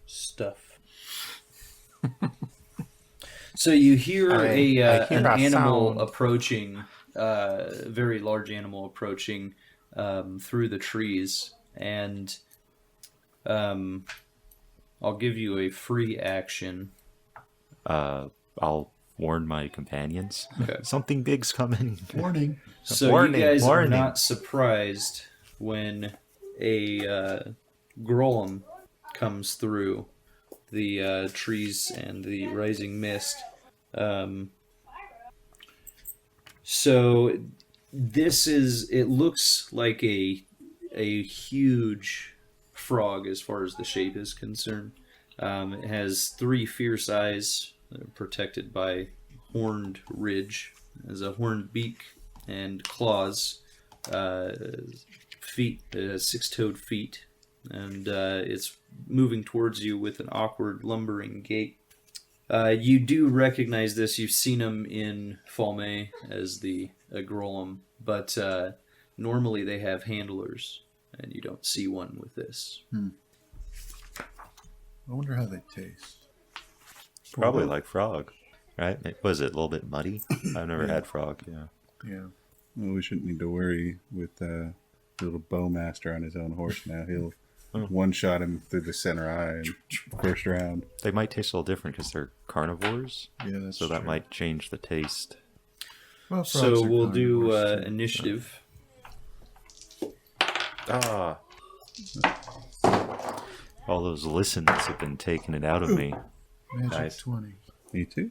stuff. So you hear I hear an a animal sound. approaching, very large animal approaching through the trees, and I'll give you a free action. I'll warn my companions. Okay. Something big's coming. Warning. So Warning, you guys are warning. not surprised when a golem comes through the trees and the rising mist. So this is, it looks like a huge frog as far as the shape is concerned. It has 3 fierce eyes protected by horned ridge. It has a horned beak and claws, feet, 6-toed feet, and it's moving towards you with an awkward lumbering gait. You do recognize this. You've seen him in Falme as the golem, but normally they have handlers, and you don't see one with this. I wonder how they taste. Probably like frog, right? Was it a little bit muddy? I've never had frog. Yeah. Yeah. Well, we shouldn't need to worry with the little bowmaster on his own horse now. He'll one-shot him through the center eye in first round. They might taste a little different because they're carnivores, Yeah, that's so that true. might change the taste. Well, frogs So are we'll do carnivores, too. initiative. Ah. All those listens have been taking it out of me. Magic Nice. 20. Me too.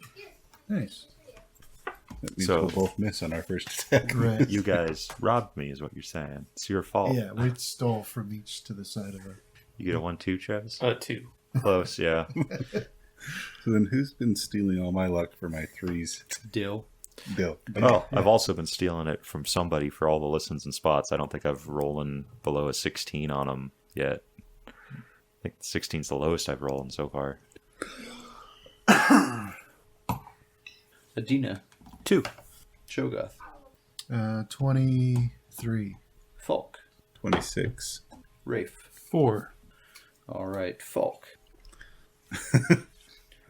Nice. That means So- we'll both miss on our first attack. Right. You guys robbed me, is what you're saying. It's your fault. Yeah, we stole from each to the side of it. You get a 1-2, Chaz? 2. Close, yeah. So then who's been stealing all my luck for my 3s? Dill. Bill. Oh, I've also been stealing it from somebody for all the listens and spots. I don't think I've rolling below a 16 on them yet. I think 16's the lowest I've rolled so far. Adeena. 2. Cho'Gath. 23. Falk. 26. Rafe. 4. All right, Falk.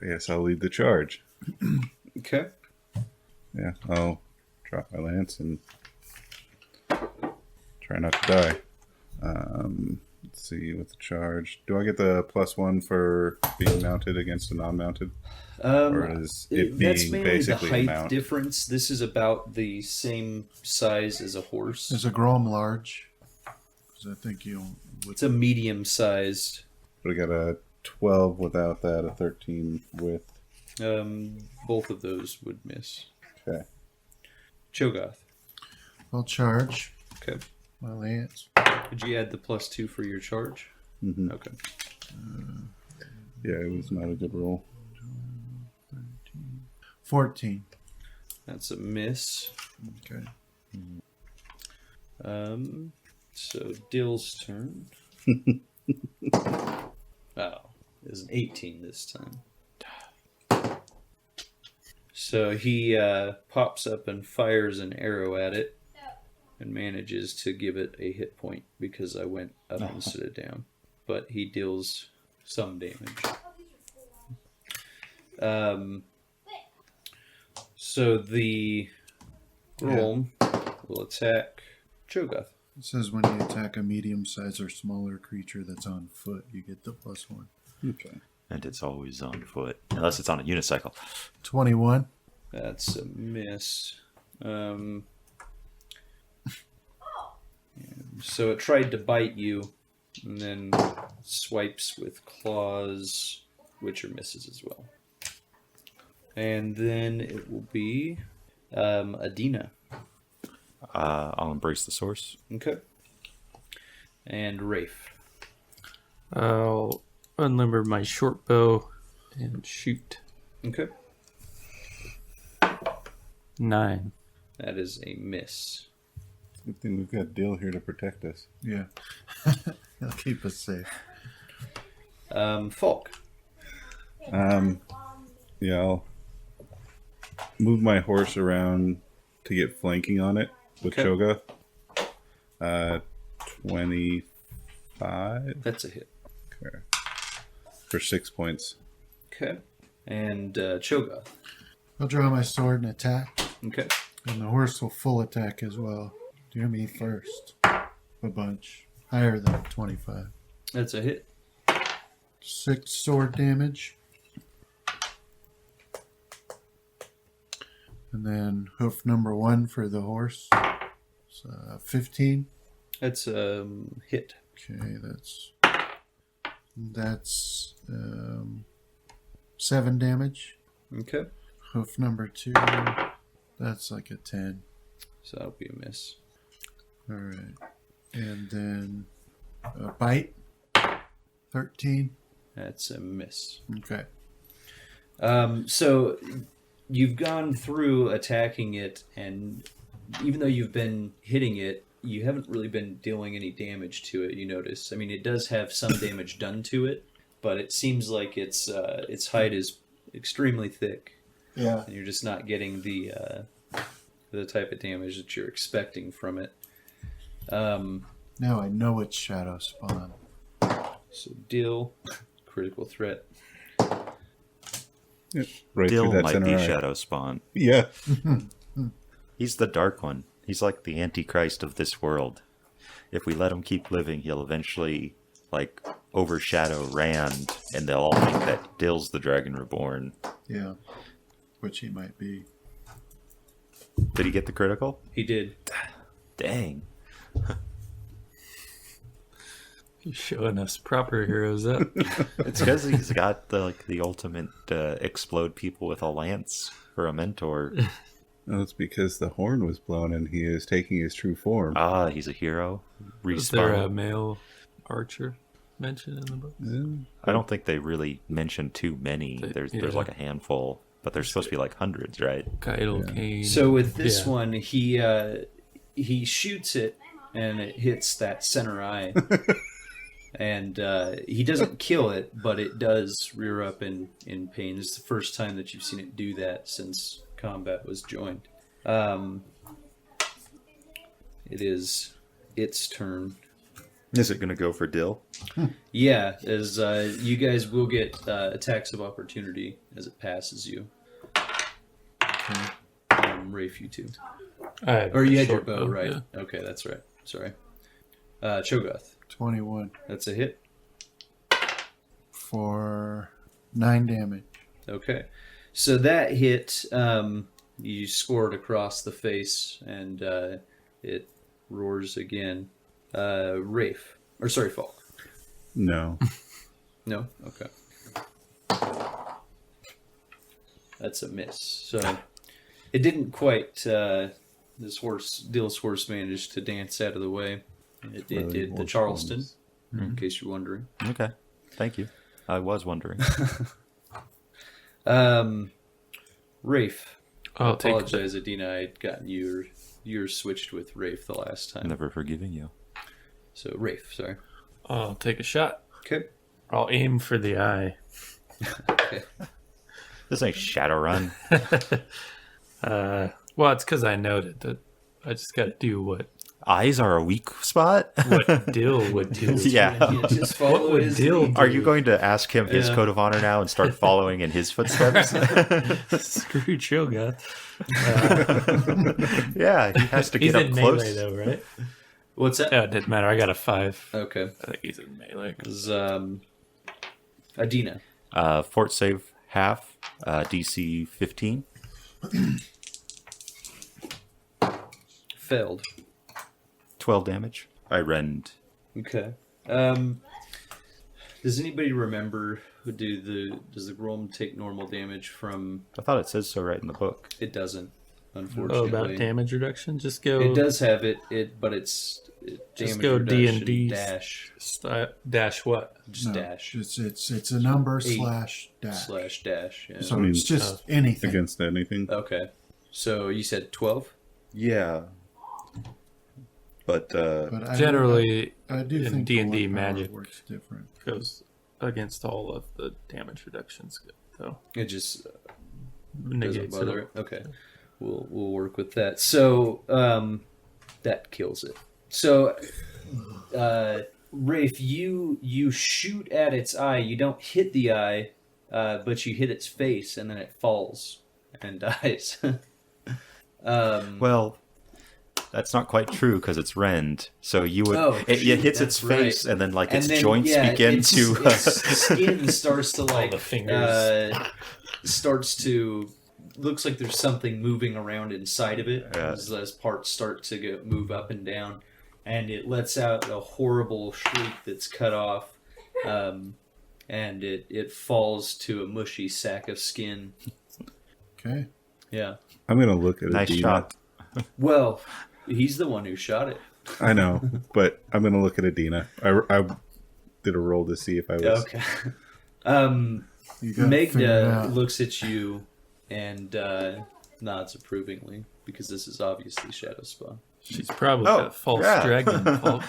Yes, I'll lead the charge. Okay. Yeah, I'll drop my lance and try not to die. Let's see, with the charge. Do I get the +1 for being mounted against a non-mounted? Or is it That's being mainly the basically a height mount? difference. This is about the same size as a horse. Is a Grom large? Because I think you would. It's a medium-sized. But I got a 12 without that, a 13 with. Both of those would miss. Okay. Cho'Gath. I'll charge Okay. my lance. Did you add the +2 for your charge? Mhm. Okay. Yeah, it was not a good roll. 14. That's a miss. Okay. So Dill's turn. Oh, it's an 18 this time. So he pops up and fires an arrow at it and manages to give it a hit point because I went up instead of down. But he deals some damage. So the Grom will attack Cho'Gath. It says when you attack a medium-sized or smaller creature that's on foot, you get the +1. Okay. And it's always on foot. Unless it's on a unicycle. 21. That's a miss. So it tried to bite you, and then swipes with claws, which are misses as well. And then it will be Adeena. I'll embrace the source. Okay. And Rafe. I'll unlimber my short bow and shoot. Okay. 9. That is a miss. Good thing we've got Dill here to protect us. Yeah. He'll keep us safe. Falk. Yeah, I'll move my horse around to get flanking on it with Okay. Cho'Gath. 25 That's a hit. for 6 points. Okay. And Cho'Gath. I'll draw my sword and attack, Okay. and the horse will full attack as well. Do me first. A bunch. Higher than 25. That's a hit. 6 sword damage. And then hoof number 1 for the horse. So 15. That's hit. Okay, that's 7 damage. Okay. Hoof number 2. That's like a 10. So that'll be a miss. All right. And then a bite. 13. That's a miss. Okay. So you've gone through attacking it, and even though you've been hitting it, you haven't really been dealing any damage to it, you notice. I mean, it does have some damage done to it, but it seems like its hide is extremely thick, Yeah. and you're just not getting the type of damage that you're expecting from it. Now I know it's Shadow Spawn. So deal critical threat. Right Dill through that might center be eye. Shadow Spawn. Yeah. He's the Dark One. He's like the Antichrist of this world. If we let him keep living, he'll eventually, like, overshadow Rand, and they'll all think that Dill's the Dragon Reborn. Yeah. Which he might be. Did he get the critical? He did. Dang. He's showing us proper heroes up. It's because he's got the ultimate explode people with a lance for a mentor. No, it's because the horn was blown and he is taking his true form. Ah, he's a hero. Is there a Respawn. male archer mentioned in the book? I don't think they really mention too many. There's like a handful, but there's supposed to be like hundreds, right? Keitel, Kane. So with this Yeah. one, he shoots it, and it hits that center eye. And he doesn't kill it, but it does rear up in pain. It's the first time that you've seen it do that since combat was joined. It is its turn. Is it going to go for Dill? Yeah, as you guys will get attacks of opportunity as it passes you. Rafe, you too. I have Or you a had your short bow, right? yeah. Okay, that's right. Sorry. Cho'Gath. 21 That's a hit. for 9 damage. Okay. So that hit, you scored across the face, and it roars again. Rafe. Or sorry, Falk. No. No? Okay. That's a miss. So it didn't quite... Dill's horse managed to dance out of the way. It Really did the horse Charleston, forms. in case you're wondering. Okay. Thank you. I was wondering. Rafe. I I'll take apologize, Adeena. I'd gotten yours switched with Rafe the last time. Never forgiving you. So Rafe, sorry. I'll take a shot. Okay. I'll aim for the eye. Okay. This ain't Shadowrun. Well, it's because I noted that I just got to do what Eyes are a weak spot? Dill would do. Yeah. You just follow What would his Dill lead. do? Are you going to ask him his Yeah. code of honor now and start following in his footsteps? Screw Cho'Gath. Yeah, he has to He's get in up close. melee though, right? What's that? Oh, it didn't matter. I got a 5. Okay. I think he's in melee. It was Adeena. Fort save half, DC 15. Failed. 12 damage. I rend. Okay. Does anybody remember does the Grom take normal damage from? I thought it says so right in the book. It doesn't, Oh, unfortunately. about damage reduction? Just go. It does have but it's Just damage go reduction D&D. dash. Dash what? Just No, dash It's a number 8 /dash. dash. Yeah. So I mean, it's just anything. Against anything. Okay. So you said 12? Yeah. But But Generally, I do in think D&D the willpower magic works different. goes against all of the damage reductions, though. It just doesn't Negates bother it. it. Okay. We'll work with that. So that kills it. So Rafe, you shoot at its eye. You don't hit the eye, but you hit its face, and then it falls and dies. Well, That's not quite true because it's rend. So you would it shoot, hits its that's face right. and then like And its then, joints begin to. its skin starts to like the fingers. starts to looks like there's something moving around inside of it Yeah. as parts start to move up and down, and it lets out a horrible shriek that's cut off, and it falls to a mushy sack of skin. Okay. Yeah. I'm gonna look at Nice Adeena. shot. Well, he's the one who shot it. I know, but I'm gonna look at Adeena. I did a roll to see if I was. Okay. You got it figured Megda out. looks at you and nods approvingly because this is obviously Shadow Spawn. She's probably Oh, a false yeah. dragon. Falk.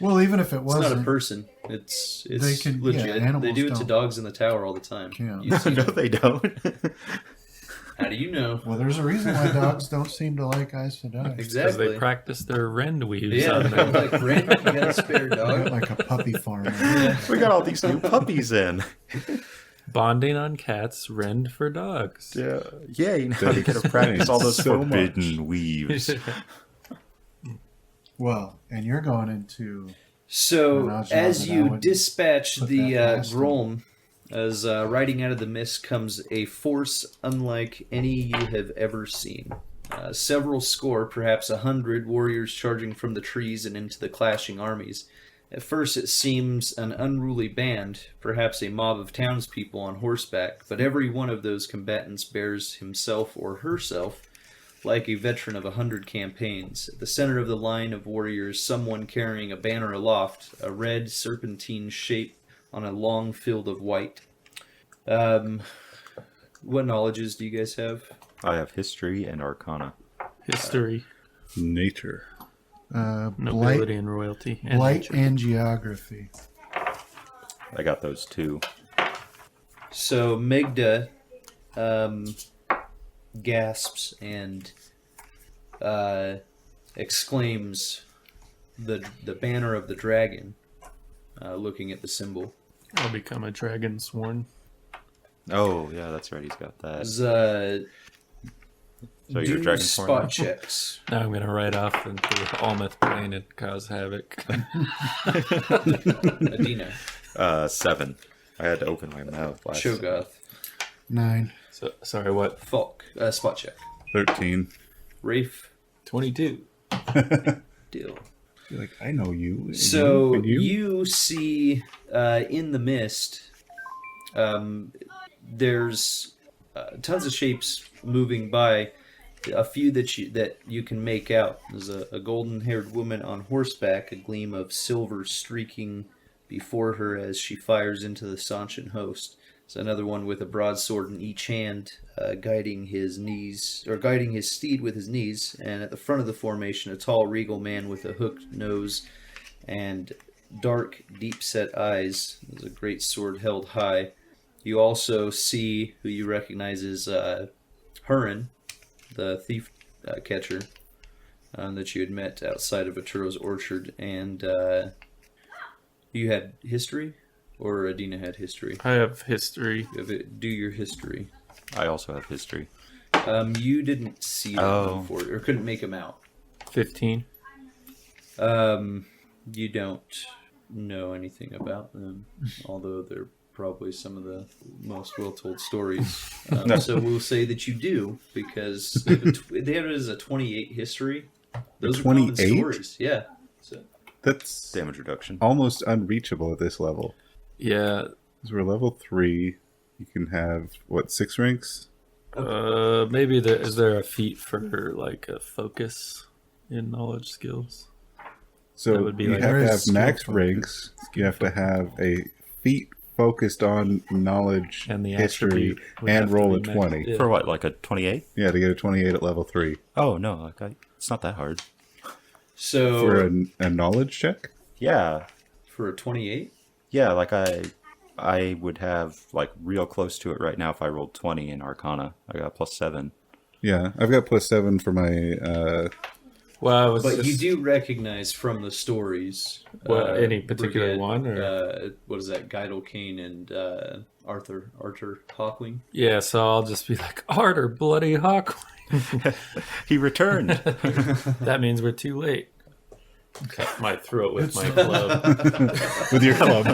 Well, even if it It's wasn't, not a person. It's They can- legit. yeah, they animals do it to don't dogs in the tower all the time. count. You see No, them. they don't. How do you know? Well, there's a reason why dogs don't seem to like Aes Sedai. Because Exactly. they practice their rend weaves Yeah, on them. like Brandon, you got a spare They got dog? like a puppy farm. We got all these new puppies in. Bonding on cats, rend for dogs. Yeah. Yay, now we get to practice all those So much. forbidden weaves. Well, and you're going into So, Well, now, as Jonathan, I you would dispatch put the that past them. Grolm, as riding out of the mist comes a force unlike any you have ever seen. Several score, perhaps 100 warriors charging from the trees and into the clashing armies. At first it seems an unruly band, perhaps a mob of townspeople on horseback, but every one of those combatants bears himself or herself like a veteran of 100 campaigns. At the center of the line of warriors, someone carrying a banner aloft, a red serpentine shape on a long field of white. What knowledges do you guys have? I have history and arcana. History, Nature. blight, nobility, and royalty. And blight nature. and geography. I got those two. So Megda gasps and exclaims the banner of the dragon, looking at the symbol. I'll become a dragon sworn. Oh, yeah, that's right. He's got that. So So you're do a dragon sworn spot now? checks. Now I'm going to ride off into the Almeth Plain and cause havoc. Adeena, 7. I had to open my mouth last. Shogoth, 9. So, sorry, what? Falk, spot check. 13. Rafe, 22. deal. You're like, I know you. And So and you see in the mist, there's tons of shapes moving by. A few that you can make out. There's a golden-haired woman on horseback, a gleam of silver streaking before her as she fires into the Sanchan host. There's another one with a broadsword in each hand, guiding his steed with his knees. And at the front of the formation, a tall, regal man with a hooked nose and dark, deep-set eyes. There's a great sword held high. You also see who you recognize as Hurin, the thief catcher that you had met outside of Aturo's orchard. And you had history? Or Adeena had history? I have history. You have it, do your history. I also have history. You didn't see them Oh. before, or couldn't make them out. 15. You don't know anything about them, although they're probably some of the most well-told stories. So we'll say that you do, because they have it as a 28 history. Those are common 28? stories. Yeah. So, That's Damage reduction. almost unreachable at this level. Yeah. Because we're level 3. You can have, 6 ranks? Maybe is there a feat for like a focus in knowledge skills? So That would be you like- have to There have is max skill ranks. You have to have a feat focused on knowledge, And the history, attribute would have and to roll be a max- 20. yeah. For what, like a 28? Yeah, to get a 28 at level 3. Oh, no. It's not that hard. so For a knowledge check? Yeah. for a 28, Yeah, like I would have like real close to it right now if I rolled 20 in Arcana. I got +7. Yeah, I've got +7 for my Well, I was But just, you do recognize from the stories. Any particular Brigette, one, or what is that? Guidel Kane and Arthur Hawkling. yeah. So I'll just be like, Arter, bloody Hawk. He returned. That means we're too late. Cut my throat with my club. With your club.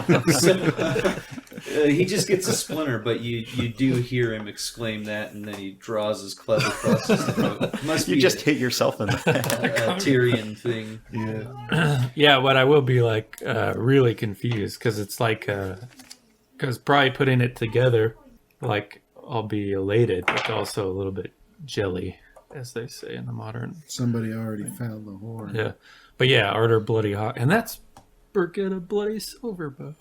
He just gets a splinter, but you do hear him exclaim that, and then he draws his club across his throat. Must You be just hit yourself in the head. a Tyrion thing. Yeah. Yeah, but I will be like really confused because it's like because probably putting it together, like I'll be elated, but also a little bit jelly, as they say in the modern. Somebody already found the horn. Yeah, but yeah, Arter Bloody Hawk, and that's Brigetta Bloody Silverbow.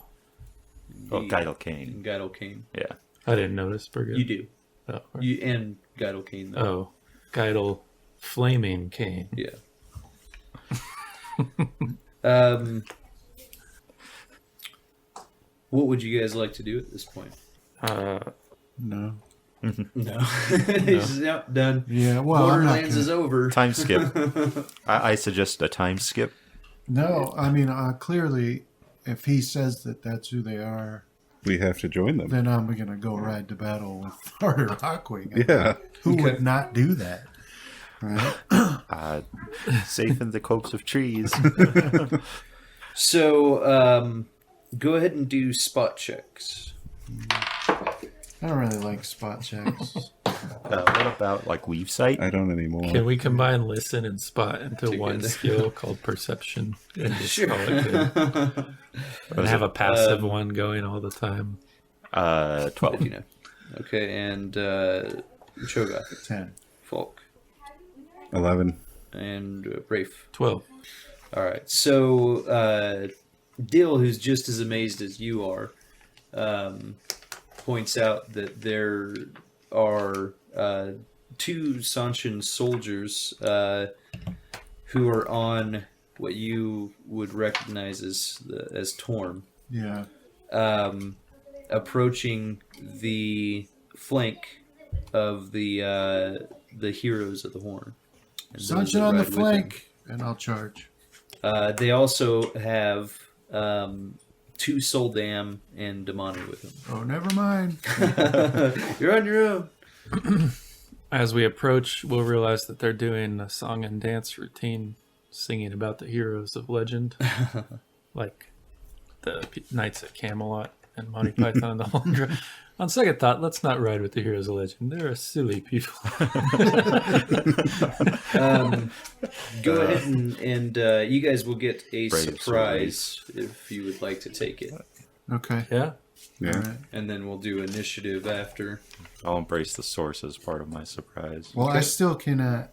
Oh, Guidel Kane. Guidel Kane. Yeah. I didn't notice Brigetta. You do. Oh, You and Guidel Kane, though. oh, Guidel Flaming Cane. Yeah. What would you guys like to do at this point? No. No. He's yep, done. Yeah, well, I'm not Borderlands gonna- is over. Time skip. I suggest a time skip. No, I mean, clearly, if he says that that's who they are, We have to join them. then I'm going to go ride to battle with Arter Hawkwing. Yeah. Who Okay. would not do that? Right? Safe in the copse of trees. So, go ahead and do spot checks. I don't really like spot checks. What about like weave sight? I don't anymore. Can we combine listen and spot into one Together. skill called perception? And just Sure. call it good? And have a passive one going all the time. 12. You know. Okay, and Cho'Gath, 10. Falk, 11. and Rafe. 12. All right. So, Dill, who's just as amazed as you are, points out that there are two Sanshan soldiers who are on what you would recognize as Torm, Yeah. approaching the flank of the heroes of the Horn. And those Sunshine that on the ride with them. flank, and I'll charge. They also have two Soldam and Damani with them. Oh, never mind. You're on your own. As we approach, we'll realize that they're doing a song and dance routine, singing about the heroes of legend, like the Knights at Camelot and Monty Python and the Holy Grail. On second thought, let's not ride with the heroes of legend. They're a silly people. Go ahead and you guys will get a Brave surprise if you would like to take it. Okay. Yeah. Yeah. All right. And then we'll do initiative after. I'll embrace the source as part of my surprise. Well, I Okay. still cannot.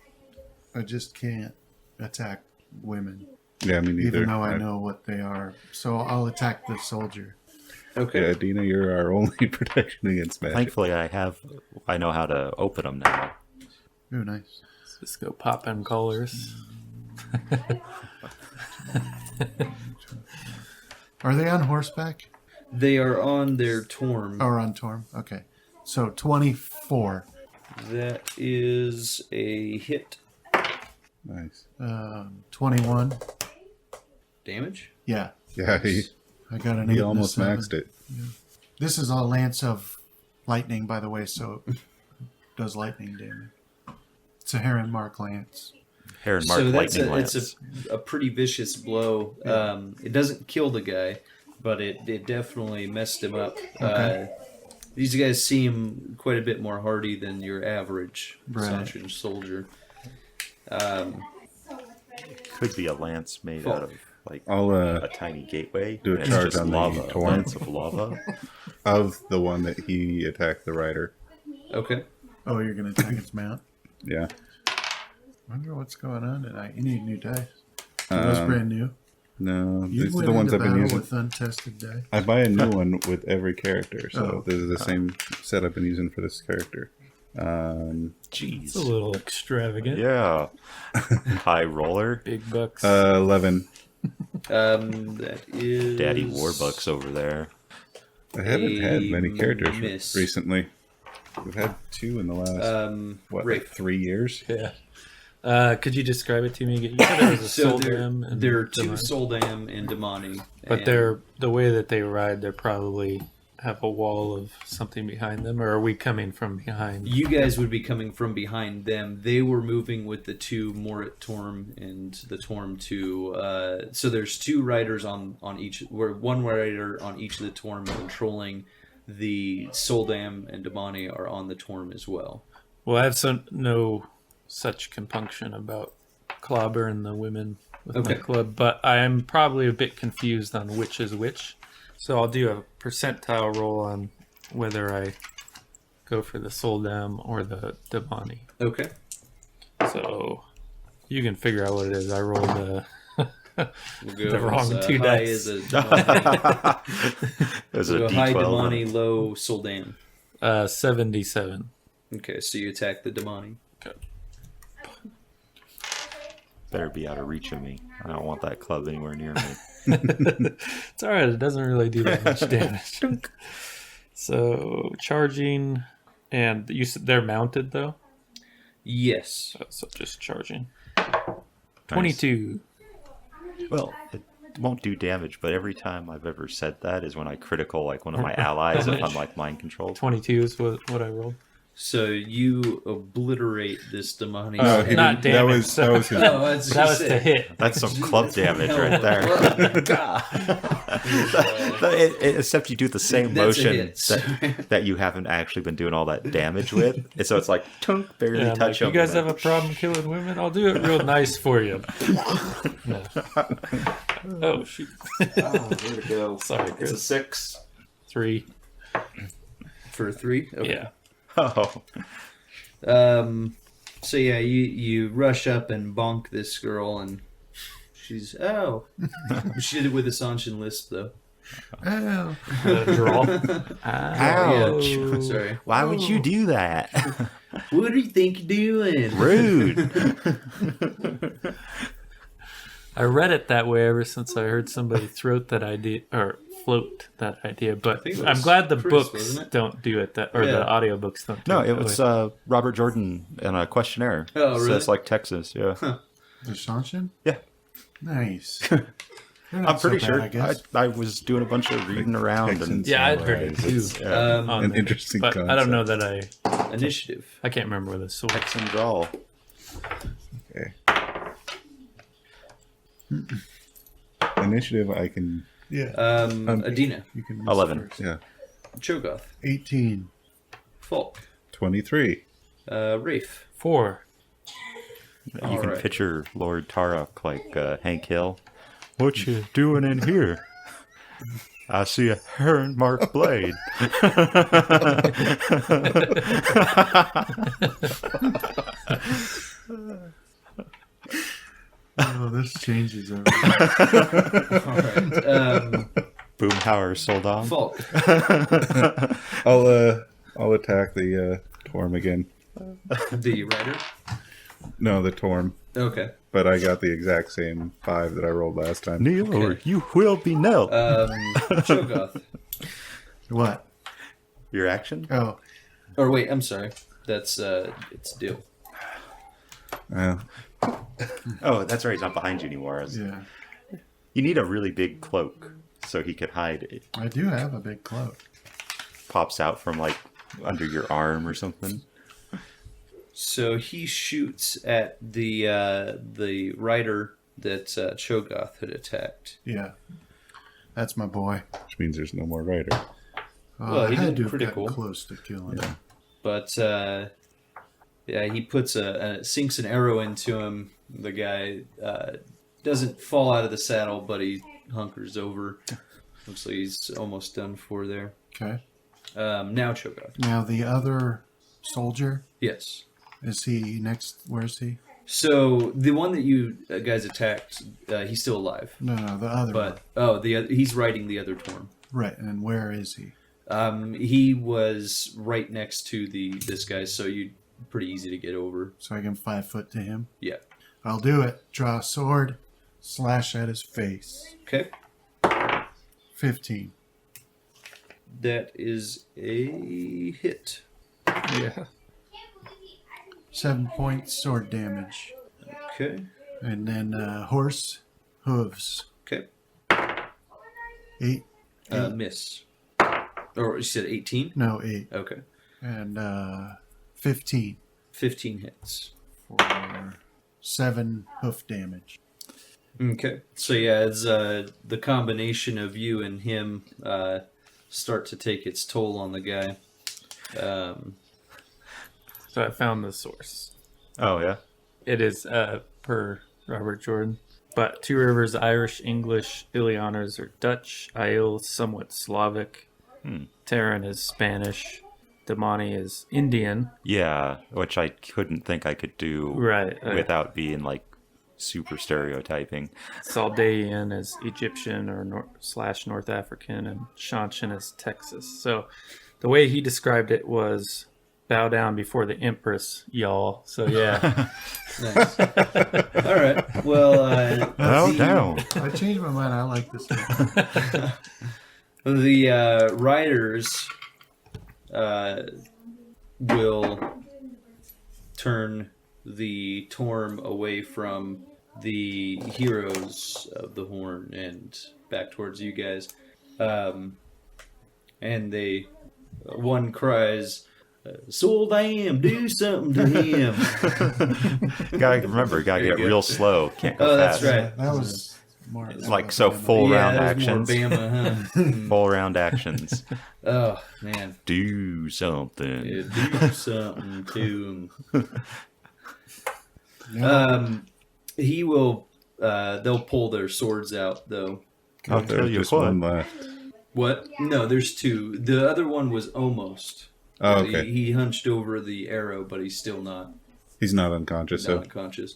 I just can't attack women, Yeah, me neither. even though I know what they are. So I'll attack the soldier. Okay. Yeah, Adeena, you're our only protection against magic. Thankfully, I know how to open them now. Ooh, nice. Let's just go pop them colors. Are they on horseback They are on their Torm. or on Torm? Okay. So 24. That is a hit. Nice. 21. Damage? Yeah. Yeah, I got an 8 he and a almost 7. maxed it. This is a lance of lightning, by the way, so it does lightning damage. It's a Heron Mark lance. Heron Mark So that's lightning it's lance. a pretty vicious blow. It doesn't kill the guy, but it definitely messed him up. Okay. These guys seem quite a bit more hardy than your average Right. Sanshan soldier. Could be a lance made out of like I'll a tiny gateway. do a and it's charge just on the lava, Torm. lance of lava. of the one that he attacked the rider. Okay. Oh, you're going to attack its mount? Yeah. Wonder what's going on tonight. You need new dice. Are those brand new? No, You these are went the ones into I've been battle using. with untested dice. I buy a new one with every character, so Oh. this is the same set I've been using for this character. It's Jeez. a little extravagant. Yeah. High roller. Big bucks. 11. That is Daddy Warbucks over there. I haven't had many characters miss. recently. We've had 2 in the last, Rafe. 3 years? Yeah. Could you describe it to me again? You said there was a So Soldam and there are two Damani. Soldam and Damani. But and they're the way that they ride, they're probably have a wall of something behind them, or are we coming from behind? You guys would be coming from behind them. They were moving with the two Morit Torm and the Torm to. So there's two riders on each. Where one rider on each of the Torm controlling the Soldam and Damani are on the Torm as well. Well, I have no such compunction about clobbering the women with Okay. my club, but I am probably a bit confused on which is which. So I'll do a percentile roll on whether I go for the Soldam or the Damani. Okay. So you can figure out what it is. I rolled We'll go The wrong as, two high dice. as a Damani. There's We'll a go high D12. Damani, low Soldam. 77. Okay, so you attack the Damani. Better be out of reach of me. I don't want that club anywhere near me. It's alright, it doesn't really do that much damage. So charging, and you said they're mounted though? Yes. So just charging. Nice. 22. Well, it won't do damage, but every time I've ever said that is when I critical like one of my allies if I'm like mind controlled. 22 is what I rolled. So you obliterate this Damani. Oh, he Not didn't- damage, that was his. Oh, that's That was to hit. That's some club damage right there. Except you do the same That's a motion hit. that you haven't actually been doing all that damage with. And so it's like, tunk, barely Yeah, I'm touch like, them. you guys have a problem killing women? I'll do it real nice for you. Yeah. Oh, shoot. Where to go? Sorry, It's a Chris. 6. 3. For 3? Okay. Yeah. Oh. So yeah, you rush up and bonk this girl, and she's she did it with a Sanchin lisp though. Oh, Draw. Ouch. Oh, sorry. Why would you do that? What do you think you're doing? Rude. I read it that way ever since I heard somebody float that idea, but think it I'm was glad the Chris, books wasn't it? don't do it that, or Yeah. the audiobooks don't do No, it it that was way. Robert Jordan in a questionnaire. Oh, So really? it's like Texas, yeah. the Shanshin? Yeah. Nice. They're not I'm pretty so sure. bad, I guess. I was doing a bunch of reading around and Texans. Yeah, I'd heard it too. yeah. on An there. interesting But I don't know that Initiative. I can't remember where the sword. Texan drawl. Okay. Initiative, I can. Yeah. Adeena, You can miss 11. first. Yeah. Cho'Gath, 18. Falk, 23. Rafe. 4. You All can right. picture Lord Tarok like Hank Hill. What you doing in here? I see a heron marked blade. Oh, this changes everything. All right. Boomhauer sold on. Falk. I'll attack the Torm again. The rider. No, the Torm. Okay. But I got the exact same 5 that I rolled last time. Kneel or Okay. you will be knelt. Cho'Gath. What? Your action? Oh, Or wait, I'm sorry. That's it's Dill. Oh, that's right. He's not behind you anymore. yeah. You need a really big cloak so he could hide it. I do have a big cloak. Pops out from like under your arm or something. So he shoots at the rider that Cho'Gath had attacked. Yeah. That's my boy. Which means there's no more rider. Well, I he had did to have critical. gotten close to killing him. But yeah, he puts sinks an arrow into him. The guy doesn't fall out of the saddle, but he hunkers over. Looks like he's almost done for there. Okay. Now Cho'Gath. Now the other soldier, Yes. is he next? Where is he? So the one that you guys attacked, he's still alive. No, the other one. But he's riding the other Torm. Right, and where is he? He was right next to this guy, so you pretty easy to get over. So I can 5 foot to him. Yeah. I'll do it. Draw a sword, slash at his face. Okay. 15. That is a hit. Yeah. 7 points sword damage. Okay. And then horse hooves. Okay. 8. Miss. Or you said 18? No, 8. Okay. And 15 15 hits. for 7 hoof damage. Okay. So yeah, as the combination of you and him start to take its toll on the guy. So I found the source. Oh yeah. It is per Robert Jordan. But Two Rivers, Irish, English, Ilianas are Dutch, Aiel somewhat Slavic, Terran is Spanish, Damani is Indian. Yeah, which I couldn't think I could do Right. without being like super stereotyping. Saldaean is Egyptian or North African, and Shanshan is Texas. So the way he described it was bow down before the Empress, y'all. So yeah. Nice. All right. Well, Bow down. I changed my mind. I like this one. the riders will turn the Torm away from the heroes of the Horn and back towards you guys. And one cries, "Soldam, do something to him." Gotta get go. real slow. Can't go Oh, that's fast. right. That was more. It's like so full Yeah, round that was more actions. Bama, huh? Full round actions. Oh, man. Do something. Yeah, do something to him. Yeah. He will. They'll pull their swords out, though. I'll There tell was you just what. one left. What? No, there's 2. The other one was almost. Oh, okay. He hunched over the arrow, but he's still not He's not unconscious, so unconscious.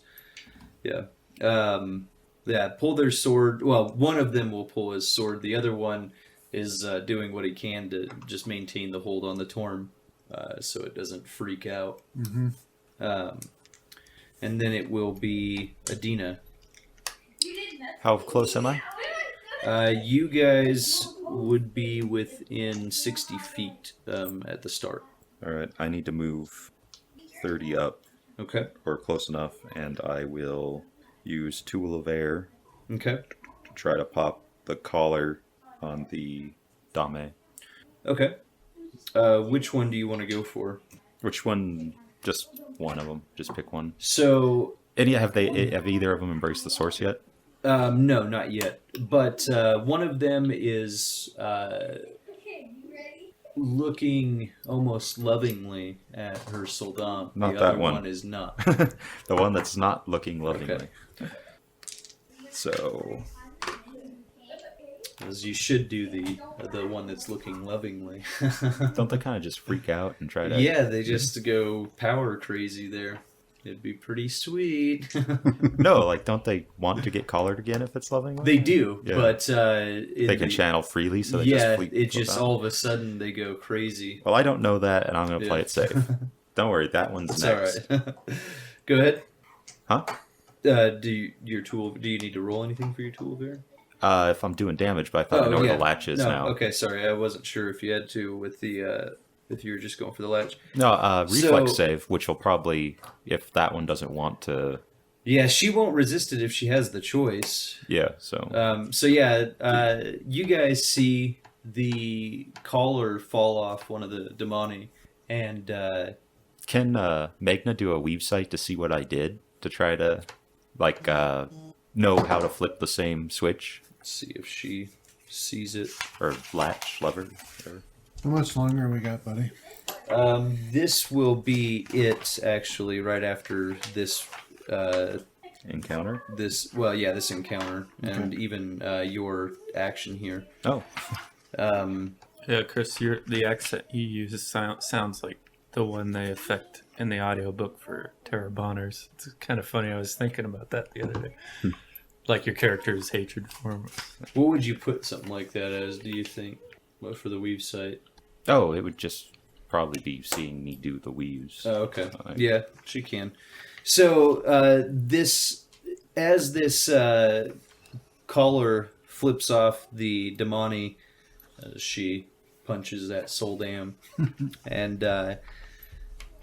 Yeah. Yeah. Pull their sword. Well, one of them will pull his sword. The other one is doing what he can to just maintain the hold on the Torm, so it doesn't freak out. Mm-hmm. And then it will be Adeena. How close am I? You guys would be within 60 feet at the start. All right, I need to move 30 up Okay. or close enough, and I will use Tool of Air Okay. to try to pop the collar on the Dame. Okay. Which one do you want to go for? Which one? Just one of them. Just pick one. So, And yeah, have either of them embraced the source yet? no, not yet. But one of them is looking almost lovingly at her Soldam. Not the that other one. is not. The one that's not looking lovingly. Okay. So As you should do the one that's looking lovingly. don't they kind of just freak out and try to? Yeah, they just go power crazy there. It'd be pretty sweet. No, like don't they want to get collared again if it's lovingly? They do, Yeah. but They can channel freely, so they yeah, just it just flip out. all of a sudden they go crazy. Well, I don't know that, and I'm going to play Yeah. it safe. Don't worry, that one's It's next. all right. Go ahead. Huh? Do you need to roll anything for your tool there? If I'm doing damage, but I thought I know where the latch is now. Okay, sorry, I wasn't sure if you had to with the if you were just going for the latch. No, reflex So- save, which will probably, if that one doesn't want to, Yeah, she won't resist it if she has the choice. yeah. So So yeah, you guys see the collar fall off one of the Damani, and can Megna do a weave sight to see what I did to try to, like, know how to flip the same switch see if she sees it. or latch lever? Whatever. How much longer we got, buddy? This will be it actually right after this Encounter. this encounter and even your action here. Oh, Yeah, Chris, the accent you use sounds like the one they affect in the audiobook for Terra Bonners. It's kind of funny. I was thinking about that the other day. Like your character's hatred for him. What would you put something like that as, do you think? What for the weave site? oh, it would just probably be seeing me do the weaves. Oh, okay. Alright. Yeah, she can. So this collar flips off the Damani, she punches that Soldam, and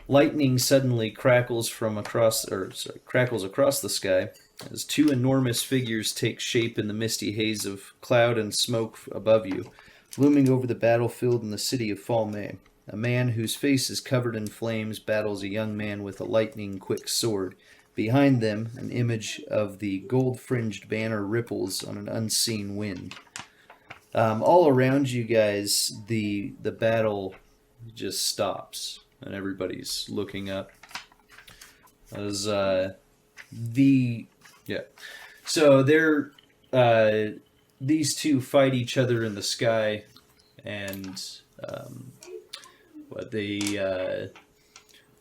Lightning suddenly crackles crackles across the sky as two enormous figures take shape in the misty haze of cloud and smoke above you, looming over the battlefield in the city of Falme. A man whose face is covered in flames battles a young man with a lightning-quick sword. Behind them, an image of the gold-fringed banner ripples on an unseen wind. All around you guys, the battle just stops, and everybody's looking up. As so they're these two fight each other in the sky, and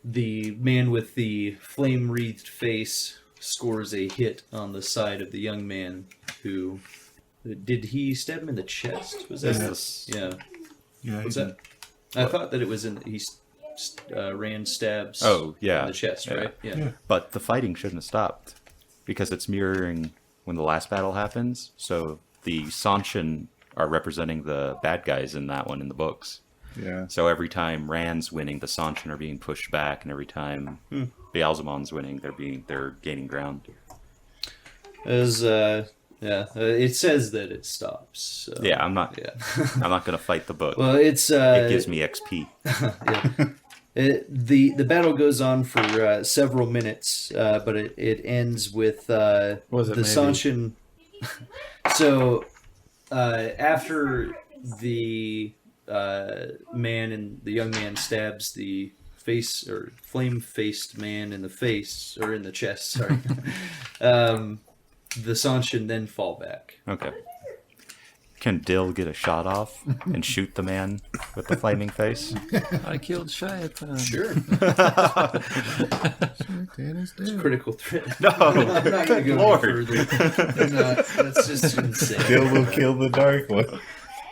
the man with the flame-wreathed face scores a hit on the side of the young man who... Did he stab him in the chest? Was that... Yes. Yeah. Yeah, Was that... I thought that it was in... He Rand stabs Oh, yeah. in the chest, Yeah. right? Yeah. But the fighting shouldn't have stopped because it's mirroring when the last battle happens. So the Sanshin are representing the bad guys in that one in the books. Yeah. So every time Rand's winning, the Sanshin are being pushed back, and every time Beelzemon's winning, they're gaining ground. It says that it stops. So, Yeah, I'm not gonna fight the book. Well, it's it gives me XP. The battle goes on for several minutes, but it ends with the Sanshin. So after the man and the young man stabs the flame-faced man in the face or in the chest, sorry. The Sanshin then fall back. Okay. Can Dill get a shot off and shoot the man with the flaming face? I killed Shayatan. Sure. Danny's dead. Critical threat. No, I'm not going to go Lord. any further. No, that's just insane. Dill will kill the dark one.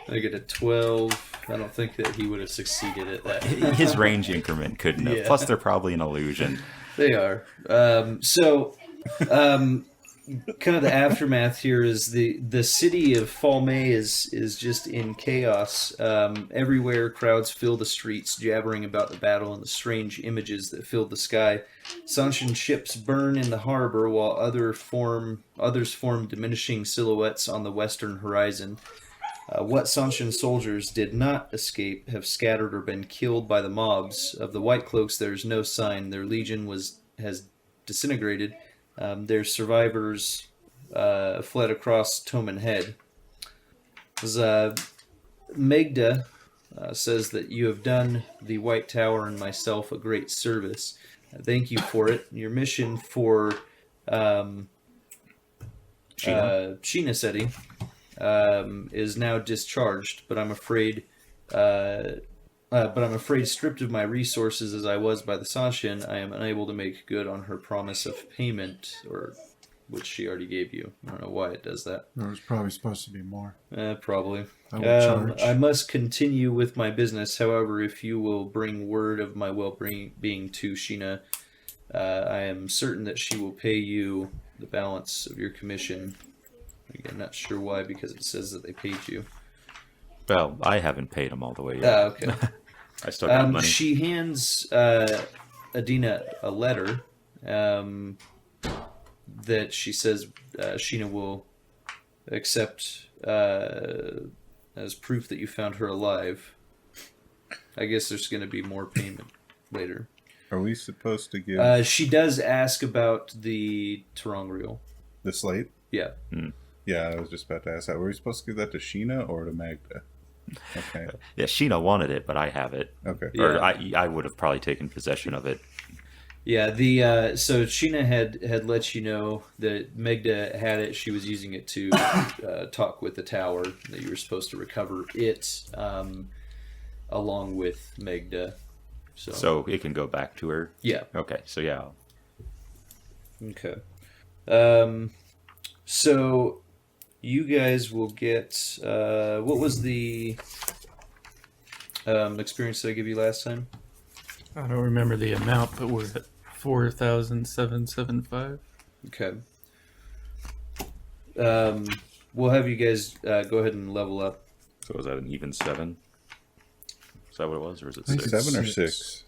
I get a 12. I don't think that he would have succeeded at that. His range increment couldn't have. Yeah. Plus, they're probably an illusion. They are. Kind of the aftermath here is the city of Falme is just in chaos. Everywhere, crowds fill the streets, jabbering about the battle and the strange images that filled the sky. Sanshin ships burn in the harbor, while others form diminishing silhouettes on the western horizon. What Sanshin soldiers did not escape have scattered or been killed by the mobs. Of the White Cloaks, there is no sign. Their legion has disintegrated. Their survivors fled across Toman Head. Megda says that you have done the White Tower and myself a great service. Thank you for it. Your mission for Sheena? Sheena Seti is now discharged, but I'm afraid stripped of my resources as I was by the Sanshin, I am unable to make good on her promise of payment, or which she already gave you. I don't know why it does that. There was probably supposed to be more. Probably. I will charge. I must continue with my business. However, if you will bring word of my well-being to Sheena, I am certain that she will pay you the balance of your commission. Again, not sure why, because it says that they paid you. Well, I haven't paid him all the way yet. Okay. I still got money. She hands Adeena a letter that she says Sheena will accept as proof that you found her alive. I guess there's going to be more payment later. Are we supposed to give She does ask about the Terangriel. the slate? Yeah. Yeah, I was just about to ask that. Were we supposed to give that to Sheena or to Magda? Okay. Yeah, Sheena wanted it, but I have it. Okay. Or Yeah. I would have probably taken possession of it. Yeah, so Sheena had let you know that Megda had it. She was using it to talk with the tower, that you were supposed to recover it along with Megda. So it can go back to her? Yeah. Okay, so yeah. Okay. So you guys will get what was the experience that I gave you last time? I don't remember the amount, but we're at 4,775. Okay. We'll have you guys go ahead and level up. So was that an even 7? Is that what it was, or is it I think 6? it's 7 or six. 6?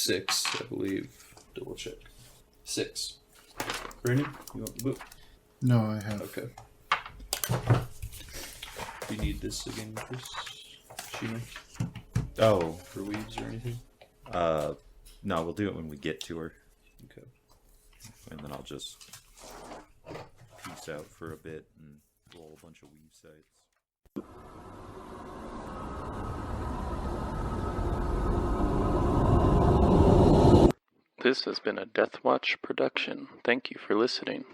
6, I believe. Double check. 6. Brandon, you want the book? No, I have. Okay. Do you need this again, Chris? Sheena? Oh, For weaves or anything? no, we'll do it when we get to her, Okay. and then I'll just peace out for a bit and roll a bunch of weave sites. This has been a Death Watch production. Thank you for listening.